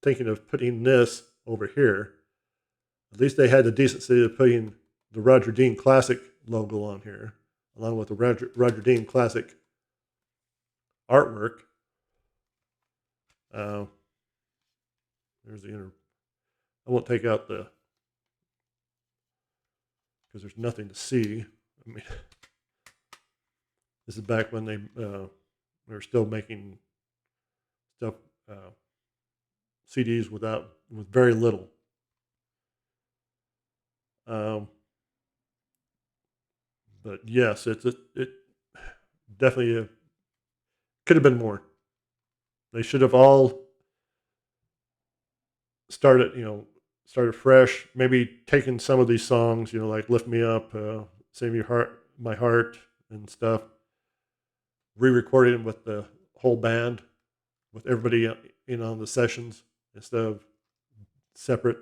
thinking of putting this over here. At least they had the decency of putting the Roger Dean Classic logo on here, along with the Roger Dean Classic artwork. There's the inner. I won't take out the, because there's nothing to see. I mean, this is back when they were still making stuff, CDs with very little. But yes, it definitely could have been more. They should have all started fresh. Maybe taken some of these songs, like "Lift Me Up," "Save Your Heart," "My Heart," and stuff. Re-recorded them with the whole band, with everybody in on the sessions instead of separate.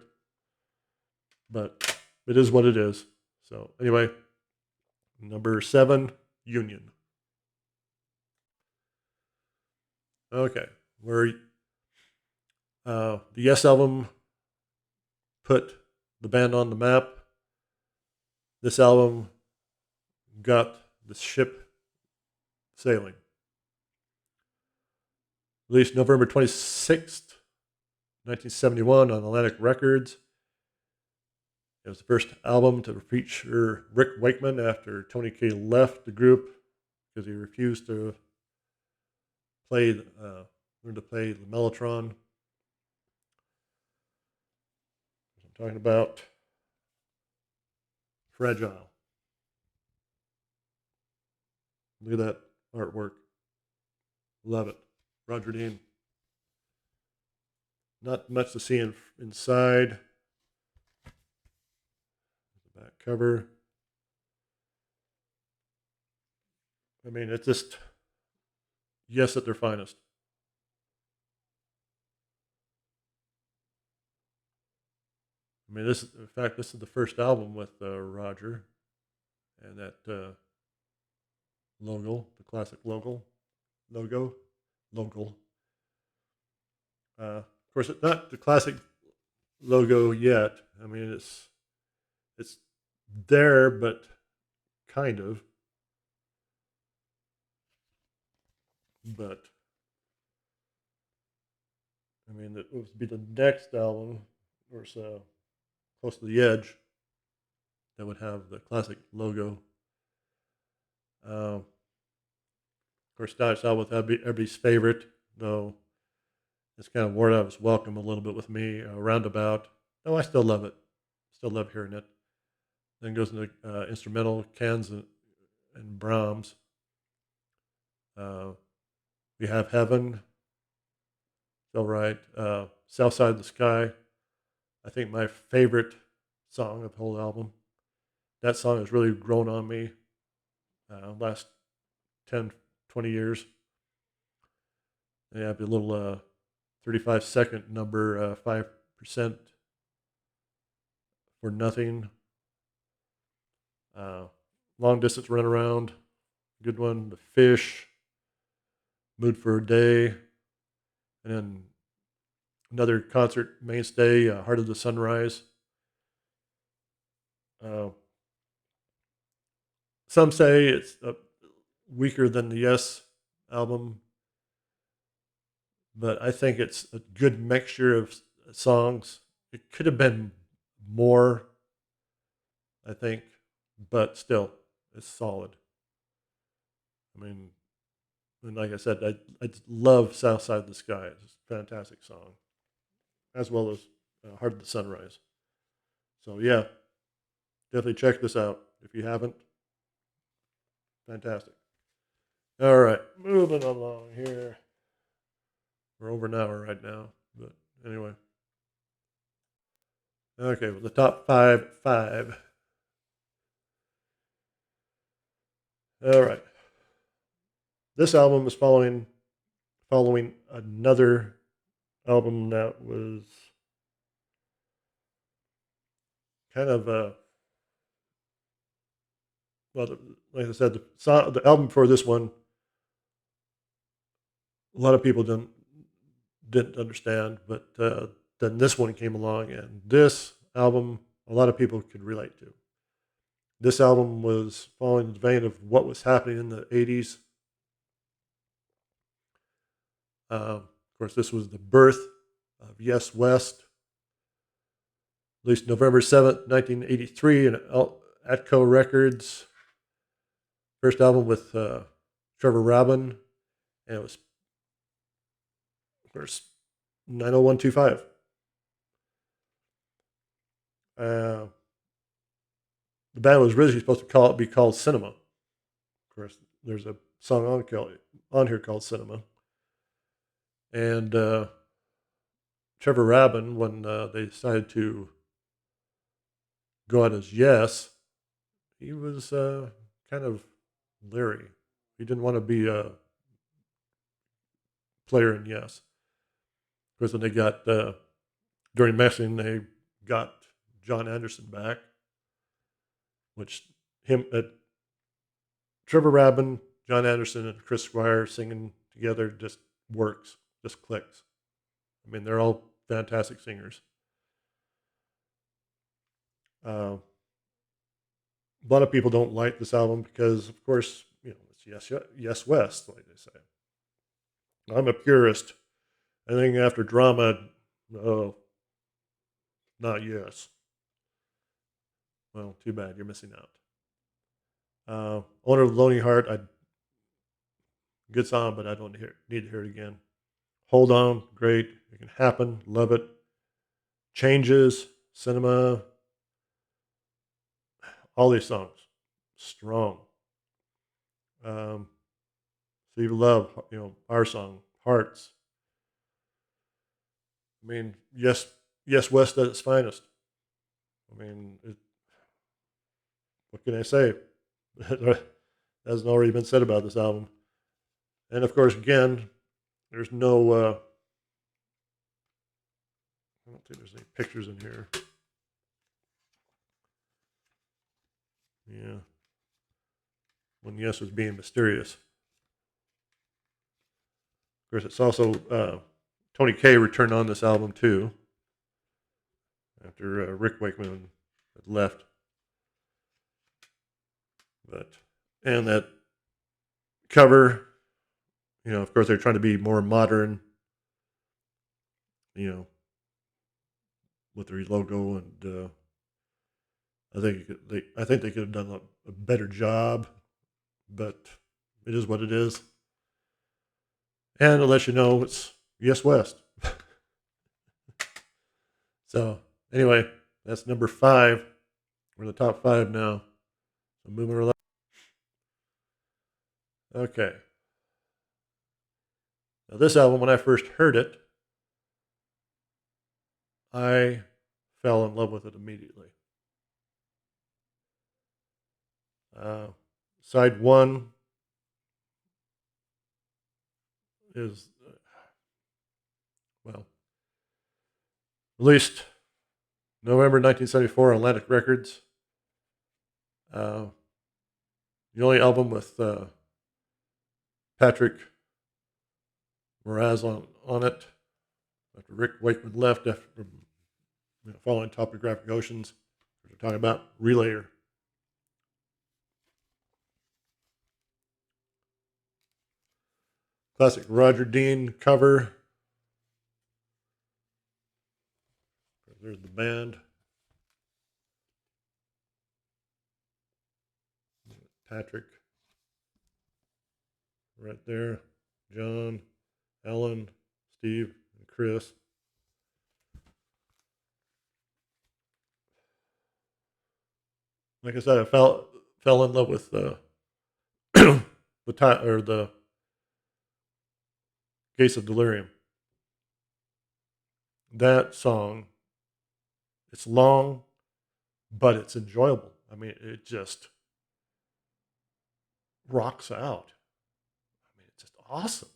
But it is what it is. So anyway, number 7, Union. Okay, where the Yes album put the band on the map. This album got the ship sailing. Released November 26th, 1971 on Atlantic Records. It was the first album to feature Rick Wakeman after Tony Kaye left the group because he refused to learn to play the mellotron. I'm talking about Fragile. Look at that artwork. Love it. Roger Dean. Not much to see inside. The back cover. I mean, it's just Yes at their finest. I mean, in fact, this is the first album with Roger and that logo, the classic logo. Of course, it's not the classic logo yet. I mean, it's there, but kind of. But I mean, it would be the next album, or so close to the edge, that would have the classic logo. Of course, starts out with everybody's favorite, though it's kind of worn out of its welcome a little bit with me. Roundabout. No, I still love it. Still love hearing it. Then goes into instrumental Cans and Brahms. We have Heaven. Still right. South Side of the Sky. I think my favorite song of the whole album. That song has really grown on me last 10, 20 years. They have a little 35-second number, 5% for Nothing. Long Distance Runaround, good one. The Fish, Mood for a Day, and then another concert mainstay, Heart of the Sunrise. Some say it's weaker than the Yes album, but I think it's a good mixture of songs. It could have been more, I think, but still, it's solid. I mean, and like I said, I love South Side of the Sky. It's a fantastic song, as well as Heart of the Sunrise. So yeah, definitely check this out if you haven't. Fantastic. All right, moving along here. We're over an hour right now, but anyway. Okay, well, the top five. All right. This album is following another album that was kind of like I said, the album for this one, a lot of people didn't understand, but then this one came along, and this album a lot of people could relate to. This album was following the vein of what was happening in the 80s. Of course, this was the birth of Yes West, released November 7th, 1983, in Atco Records. First album with Trevor Rabin, and it was, of course, 90125. The band was originally supposed to be called Cinema. Of course, there's a song on here called Cinema. And Trevor Rabin, when they decided to go out as Yes, he was kind of leery. He didn't want to be a player in Yes. Of course, when they got, during mixing, they got John Anderson back. which him, Trevor Rabin, John Anderson, and Chris Squire singing together just works, just clicks. I mean, they're all fantastic singers. Uh, a lot of people don't like this album because, of course, it's yes West, like they say. I'm a purist. I think after Drama, oh, not Yes. Well, too bad. You're missing out. Owner of the Lonely Heart, good song, but I don't need to hear it again. Hold On, great. It Can Happen, love it. Changes, Cinema, all these songs, strong. Um, so you love, our song, Hearts. I mean, yes West at its finest. I mean, what can I say? Hasn't already been said about this album. And of course, again, there's no. I don't think there's any pictures in here. Yeah. When Yes was being mysterious. Of course, it's also Tony Kaye returned on this album too after Rick Wakeman had left. And that cover, of course, they're trying to be more modern, with their logo, and I think they could have done a better job, but it is what it is. And to let you know, it's Yes West. So anyway, that's number 5. We're in the top 5 now. So moving along. Okay. Now this album, when I first heard it, I fell in love with it immediately. Side 1 is, well, released November 1974 on Atlantic Records. The only album with Patrick Moraz on it after Rick Wakeman left after following Topographic Oceans. We're talking about Relayer. Classic Roger Dean cover. There's the band. Patrick. Right there. John, Ellen, Steve, and Chris. Like I said, I fell in love with the the Gates of Delirium. That song, it's long, but it's enjoyable. I mean, it just rocks out. I mean, it's just awesome.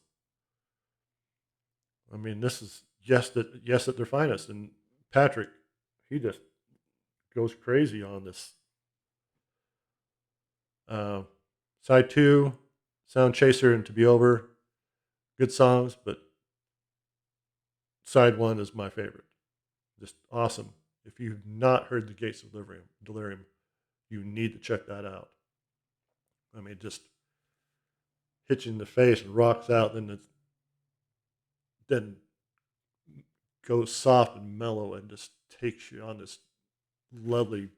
I mean, this is yes at their finest, and Patrick, he just goes crazy on this. Side 2, Sound Chaser and To Be Over, good songs, but side 1 is my favorite. Just awesome. If you've not heard the Gates of Delirium, you need to check that out. I mean, just hits you in the face and rocks out, then goes soft and mellow and just takes you on this lovely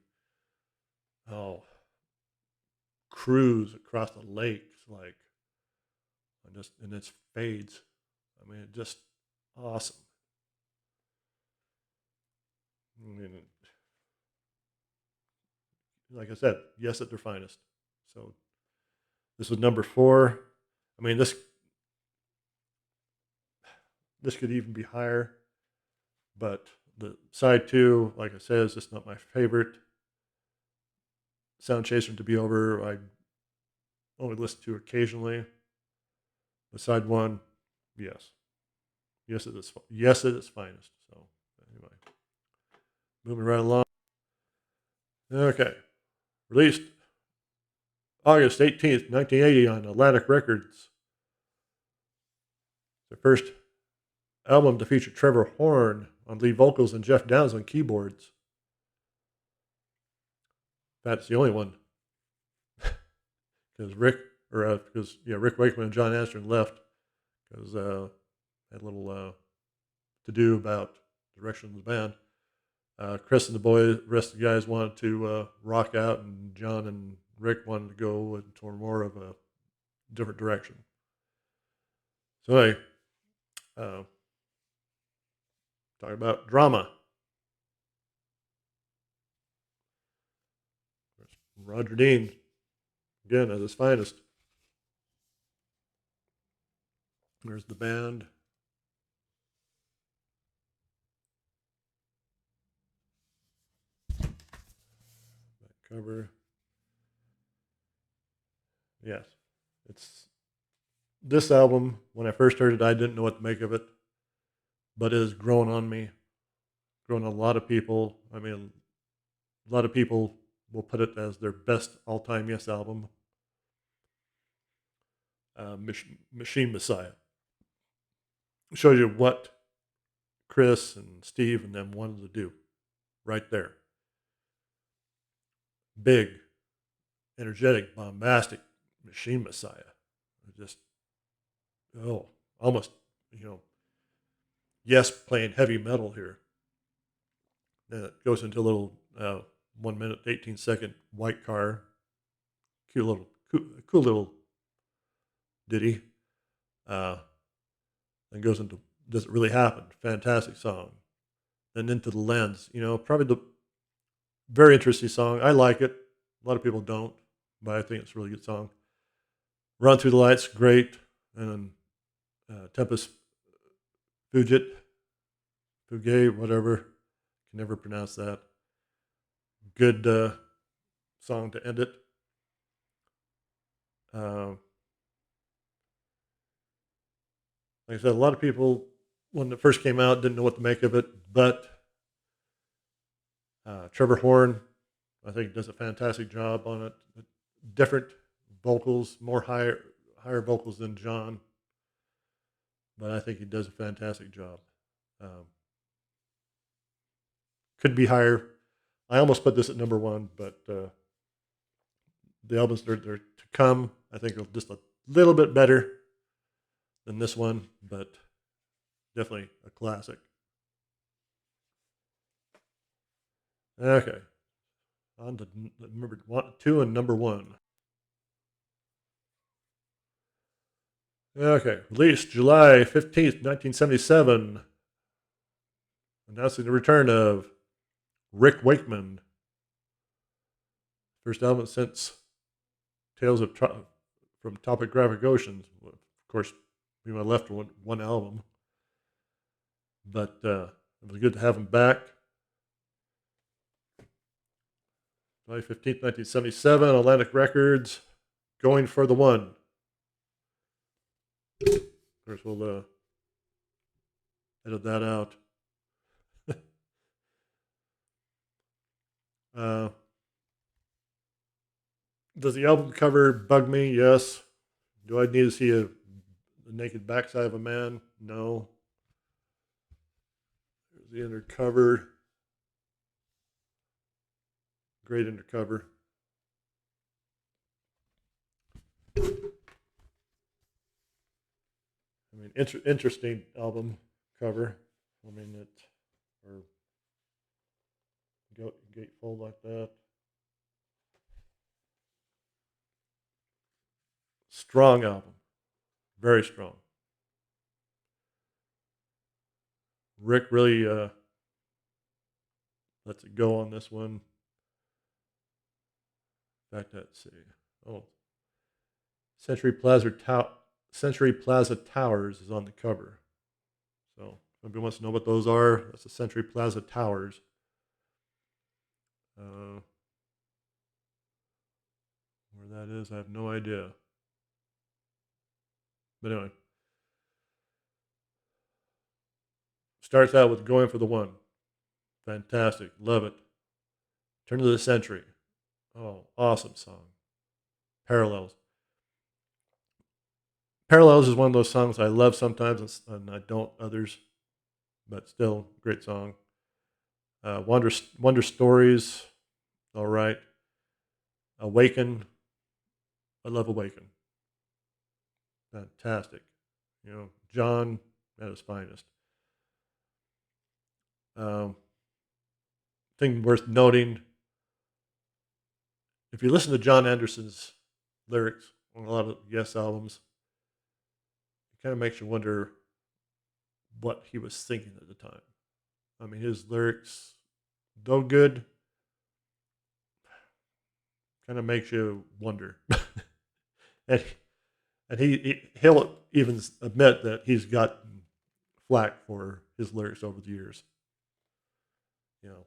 cruise across the lake, like, and it fades. I mean, just awesome. I mean, like I said, yes at their finest. So this was number 4. I mean, this could even be higher, but the side 2, like I said, is just not my favorite. Sound Chaser To Be Over, I only listen to occasionally. The side 1, yes. Yes, it is. Yes, at its finest. So anyway, moving right along. Okay, Released August 18th, 1980 on Atlantic Records. Their first album to feature Trevor Horn on lead vocals and Jeff Downs on keyboards. That's the only one. Because Rick Wakeman and John Astor left because had a little to do about the direction of the band. Chris and the rest of the guys wanted to rock out, and John and Rick wanted to go into more of a different direction. So anyway, talking about drama. Roger Dean, again, at his finest. There's the band. That cover. Yes. It's this album, when I first heard it, I didn't know what to make of it, but it has grown on me, grown on a lot of people. I mean, a lot of people will put it as their best all-time Yes album. Machine Messiah. Shows you what Chris and Steve and them wanted to do right there. Big, energetic, bombastic Machine Messiah. Just, almost, Yes playing heavy metal here. Then it goes into a little 1 minute, 18-second white car. Cool little ditty. Then goes into Does It Really Happen? Fantastic song. Then Into the Lens. Probably the very interesting song. I like it. A lot of people don't, but I think it's a really good song. Run Through the Lights, great. And Tempest Fugit, whatever. Can never pronounce that. Good song to end it. Like I said, a lot of people, when it first came out, didn't know what to make of it, but Trevor Horn, I think, does a fantastic job on it. Different vocals, higher vocals than John, but I think he does a fantastic job. Could be higher. I almost put this at number one, but the albums that are to come, I think, are just a little bit better than this one, but definitely a classic. Okay. On to number 2 and number 1. Okay. Released July 15th, 1977. Announcing the return of Rick Wakeman. First album since Tales from Topographic Oceans. Of course, we were left with one album. But it was good to have him back. July 15th, 1977, Atlantic Records, Going for the One. Of course, we'll edit that out. Does the album cover bug me? Yes. Do I need to see the naked backside of a man? No. There's the undercover. Great undercover. I mean, interesting album cover. I mean, or gatefold like that. Strong album. Very strong. Rick really lets it go on this one. In fact, let's see. Oh, Century Plaza Towers is on the cover. So if anybody wants to know what those are, that's the Century Plaza Towers. Where that is, I have no idea. But anyway, starts out with Going for the One. Fantastic. Love it. Turn of the Century. Oh, awesome song. Parallels. Parallels is one of those songs I love sometimes and I don't others, but still great song. Wonder Stories. All right. Awaken. I love Awaken. Fantastic. John at his finest. Um, thing worth noting, if you listen to John Anderson's lyrics on a lot of Yes albums, it kind of makes you wonder what he was thinking at the time. I mean, his lyrics, though good, kind of makes you wonder. and he'll even admit that he's gotten flack for his lyrics over the years.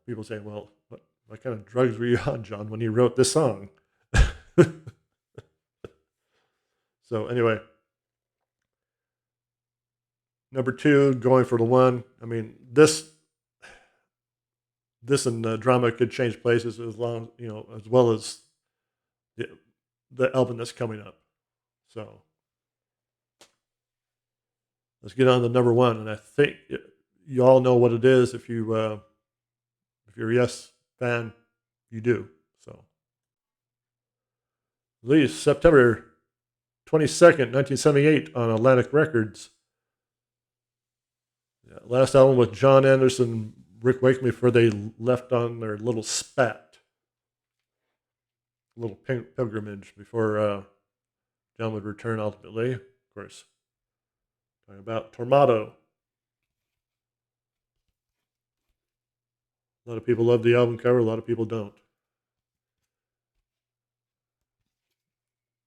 People say, "Well, what kind of drugs were you on, John, when you wrote this song?" So anyway, number two, going for the one. I mean, this and drama could change places as well as the, the album that's coming up. So let's get on to number one, and I think you all know what it is. If you're a Yes fan, you do. So, released September 22nd, 1978, on Atlantic Records. Yeah, last album with John Anderson, Rick Wakely before they left on their little spat, little pilgrimage before John would return ultimately. Of course, talking about Tormato. A lot of people love the album cover, a lot of people don't.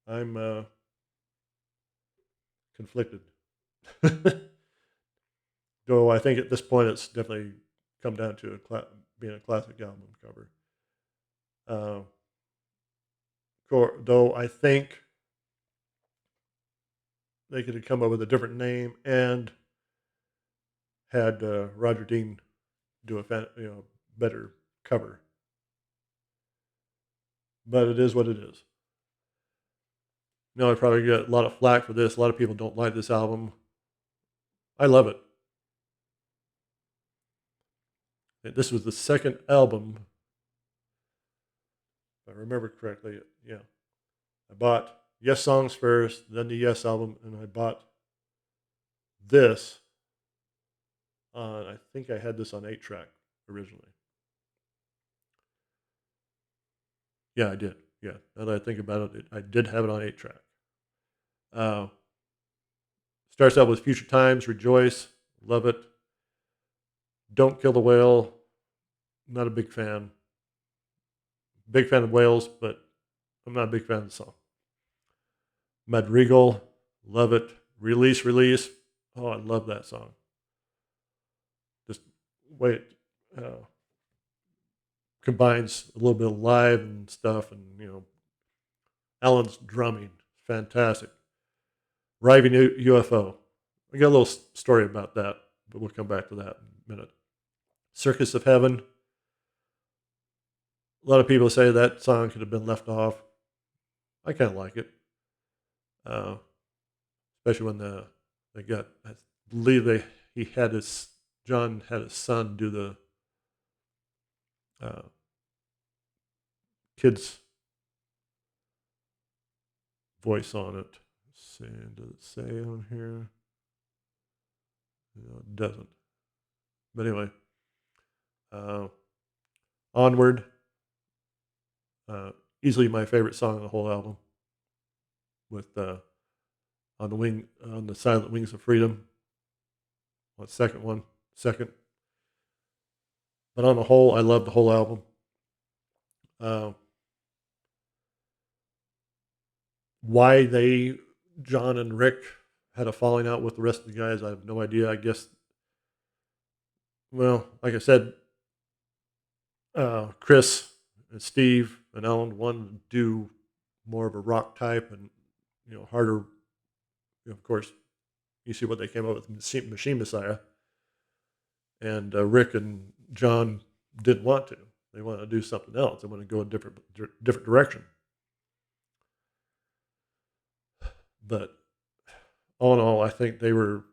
I'm conflicted. Though I think at this point it's definitely come down to being a classic album cover. Uh, though I think they could have come up with a different name and had Roger Dean do better cover. But it is what it is. I probably get a lot of flack for this. A lot of people don't like this album. I love it. This was the second album, if I remember correctly. Yeah, I bought Yes songs first, then the Yes album, and I bought this. I think I had this on 8-track originally. Yeah, I did. Yeah, now that I think about it, I did have it on 8-track. Uh, Starts out with Future Times, Rejoice, love it. Don't Kill the Whale, not a big fan. Big fan of whales, but I'm not a big fan of the song. Madrigal, love it. Release, Release. Oh, I love that song. Just wait, uh, combines a little bit of live and stuff, and Alan's drumming, fantastic. Arriving UFO. I got a little story about that, but we'll come back to that in a minute. Circus of Heaven. A lot of people say that song could have been left off. I kind of like it, uh, especially when they got. I believe he had his John had his son do the uh, kid's voice on it. Let's see, does it say on here? No, it doesn't. But anyway, uh, Onward. Easily my favorite song on the whole album. With on the Silent Wings of Freedom. What second one? Second. But on the whole, I love the whole album. Uh, why John and Rick had a falling out with the rest of the guys, I have no idea. I guess, well, like I said, Chris and Steve and Alan wanted to do more of a rock type and harder. Of course, you see what they came up with, Machine Messiah, and Rick and John didn't want to. They want to do something else. They want to go a different direction. But all in all, I think they were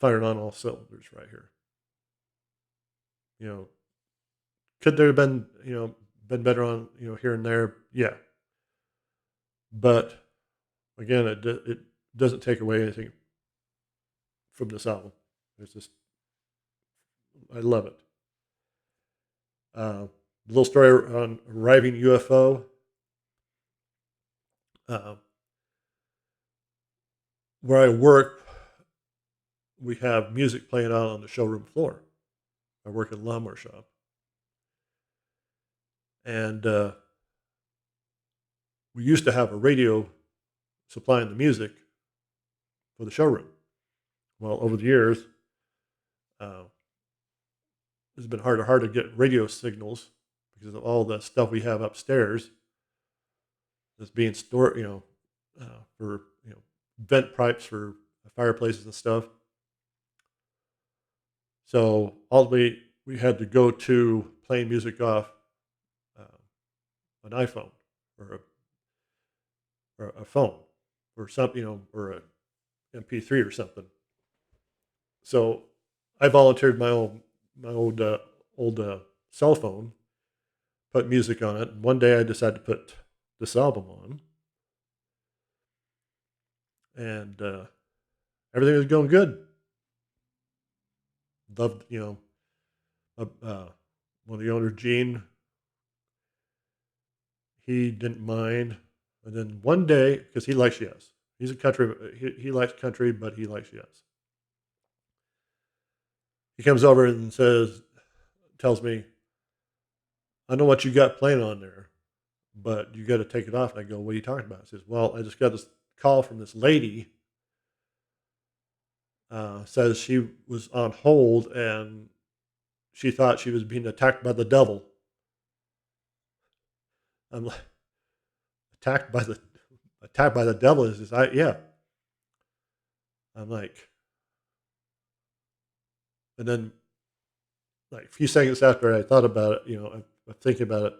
firing on all cylinders right here. You know, could there have been been better on here and there? Yeah, but again, it doesn't take away anything from this album. It's just I love it. Little story on arriving UFO. Uh, where I work, we have music playing out on the showroom floor. I work at a lawnmower shop, and we used to have a radio supplying the music for the showroom. Well, over the years, uh, it's been harder and harder to get radio signals because of all the stuff we have upstairs that's being stored, for vent pipes for fireplaces and stuff. So ultimately, we had to go to playing music off uh, an iPhone or a phone or something, or a MP3 or something. So I volunteered my old cell phone, put music on it. And one day I decided to put this album on, and everything was going good. Loved, one of the owners, Gene, he didn't mind. And then one day, because he likes Yes, he's a country, he likes country, but he likes Yes. He comes over and tells me, I know what you got playing on there, but you got to take it off. And I go, what are you talking about? He says, well, I just got this call from this lady. Says she was on hold and she thought she was being attacked by the devil. I'm like, attacked by the devil is yeah. I'm like, and then like a few seconds after I thought about it, I'm thinking about it.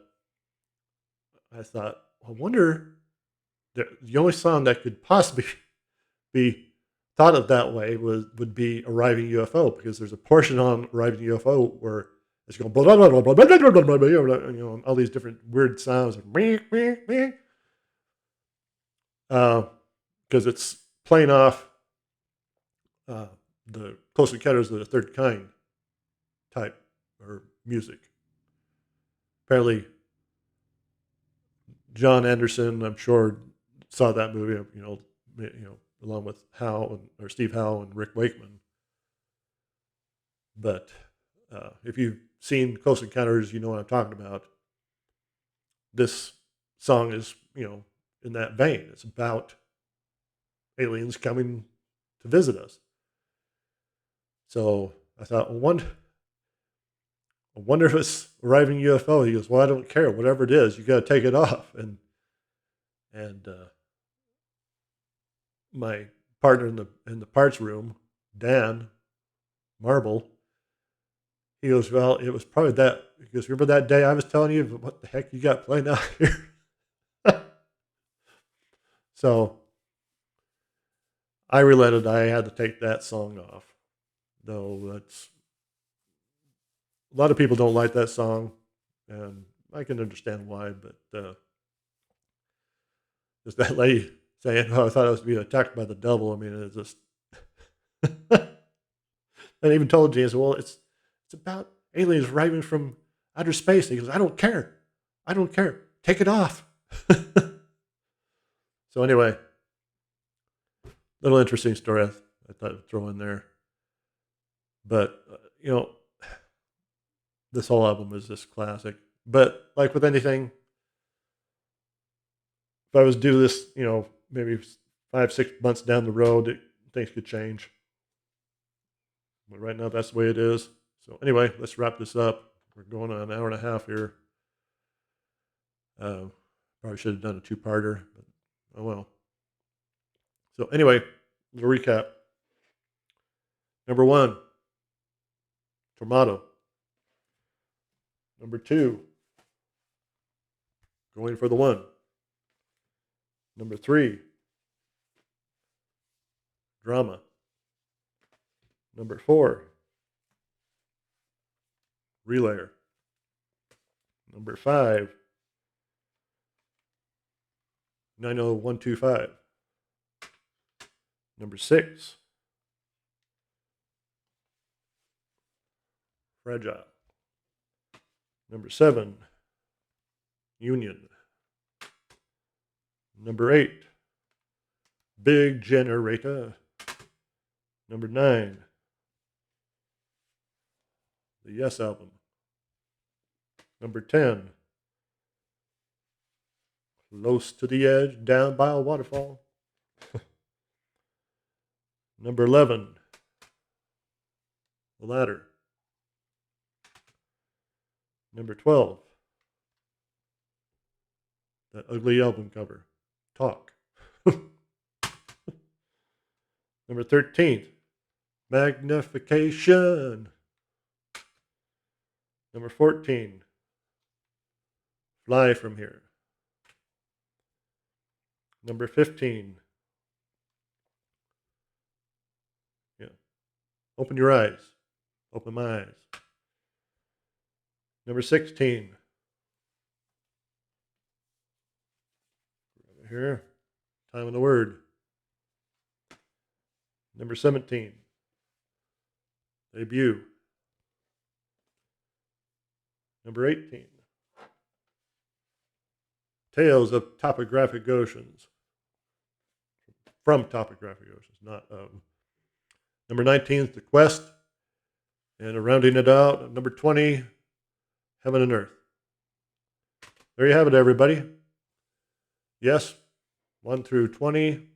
I thought, I wonder the only song that could possibly be thought of that way would be Arriving UFO, because there's a portion on Arriving UFO where it's going blah, blah, blah, blah, blah, blah, blah, blah, blah, blah, all these different weird sounds, because it's playing off uh, the Close Encounters of the Third Kind type or music. Apparently, John Anderson, I'm sure, saw that movie, along with Steve Howe and Rick Wakeman. But if you've seen Close Encounters, you know what I'm talking about. This song is, in that vein. It's about aliens coming to visit us. So I thought, I wonder if it's Arriving UFO. He goes, well, I don't care. Whatever it is, you got to take it off. And my partner in the parts room, Dan Marble, he goes, well, it was probably that. He goes, remember that day I was telling you what the heck you got playing out here? So I relented. I had to take that song off. Though that's a lot of people don't like that song, and I can understand why. But just that lady saying, "Oh, I thought I was being attacked by the devil." I mean, it's just. And even told James, "Well, it's about aliens arriving from outer space." And he goes, "I don't care. I don't care. Take it off." So anyway, little interesting story I thought I'd throw in there. But this whole album is just classic. But like with anything, if I was to do this, maybe 5-6 months down the road, things could change. But right now, that's the way it is. So anyway, let's wrap this up. We're going on an hour and a half here. Probably should have done a two-parter, but oh well. So anyway, little recap. Number 1, Tomato. Number 2, Going for the one. Number 3, drama. Number 4, relayer. Number 5, 90125. Number 6, fragile. Number 7, union. Number 8, big generator. Number 9, the Yes album. Number 10, close to the edge, down by a waterfall. Number 11, the ladder. Number 12, that ugly album cover, Talk. Number 13, magnification. Number 14, fly from here. Number 15, open your eyes. Open my eyes. Number 16, over here, time of the word. Number 17, debut. Number 18, tales of topographic oceans. From topographic oceans, not of. Number 19 is the quest. And rounding it out, number 20, heaven and earth. There you have it, everybody. Yes, 1 through 20,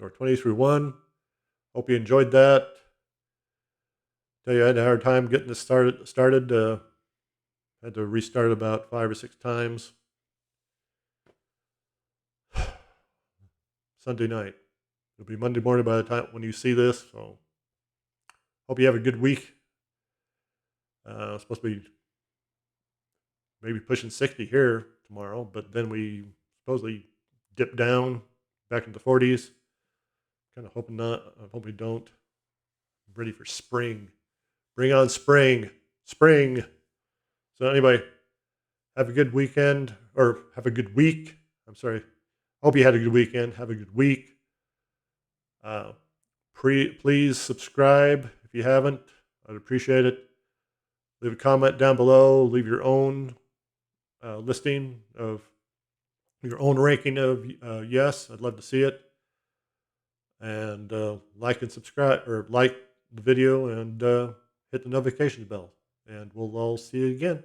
or 20 through 1. Hope you enjoyed that. Tell you I had a hard time getting this started. Had to restart about 5 or 6 times. Sunday night. It'll be Monday morning by the time when you see this. So hope you have a good week. Supposed to be maybe pushing 60 here tomorrow, but then we supposedly dip down back into the 40s. Kind of hoping not. I hope we don't. I'm ready for spring. Bring on spring. Spring. So anyway, have a good weekend, or have a good week. I'm sorry. Hope you had a good weekend. Have a good week. Please subscribe if you haven't. I'd appreciate it. Leave a comment down below. Leave your own listing of your own ranking of yes. I'd love to see it. And like and subscribe, or like the video and hit the notification bell. And we'll all see you again.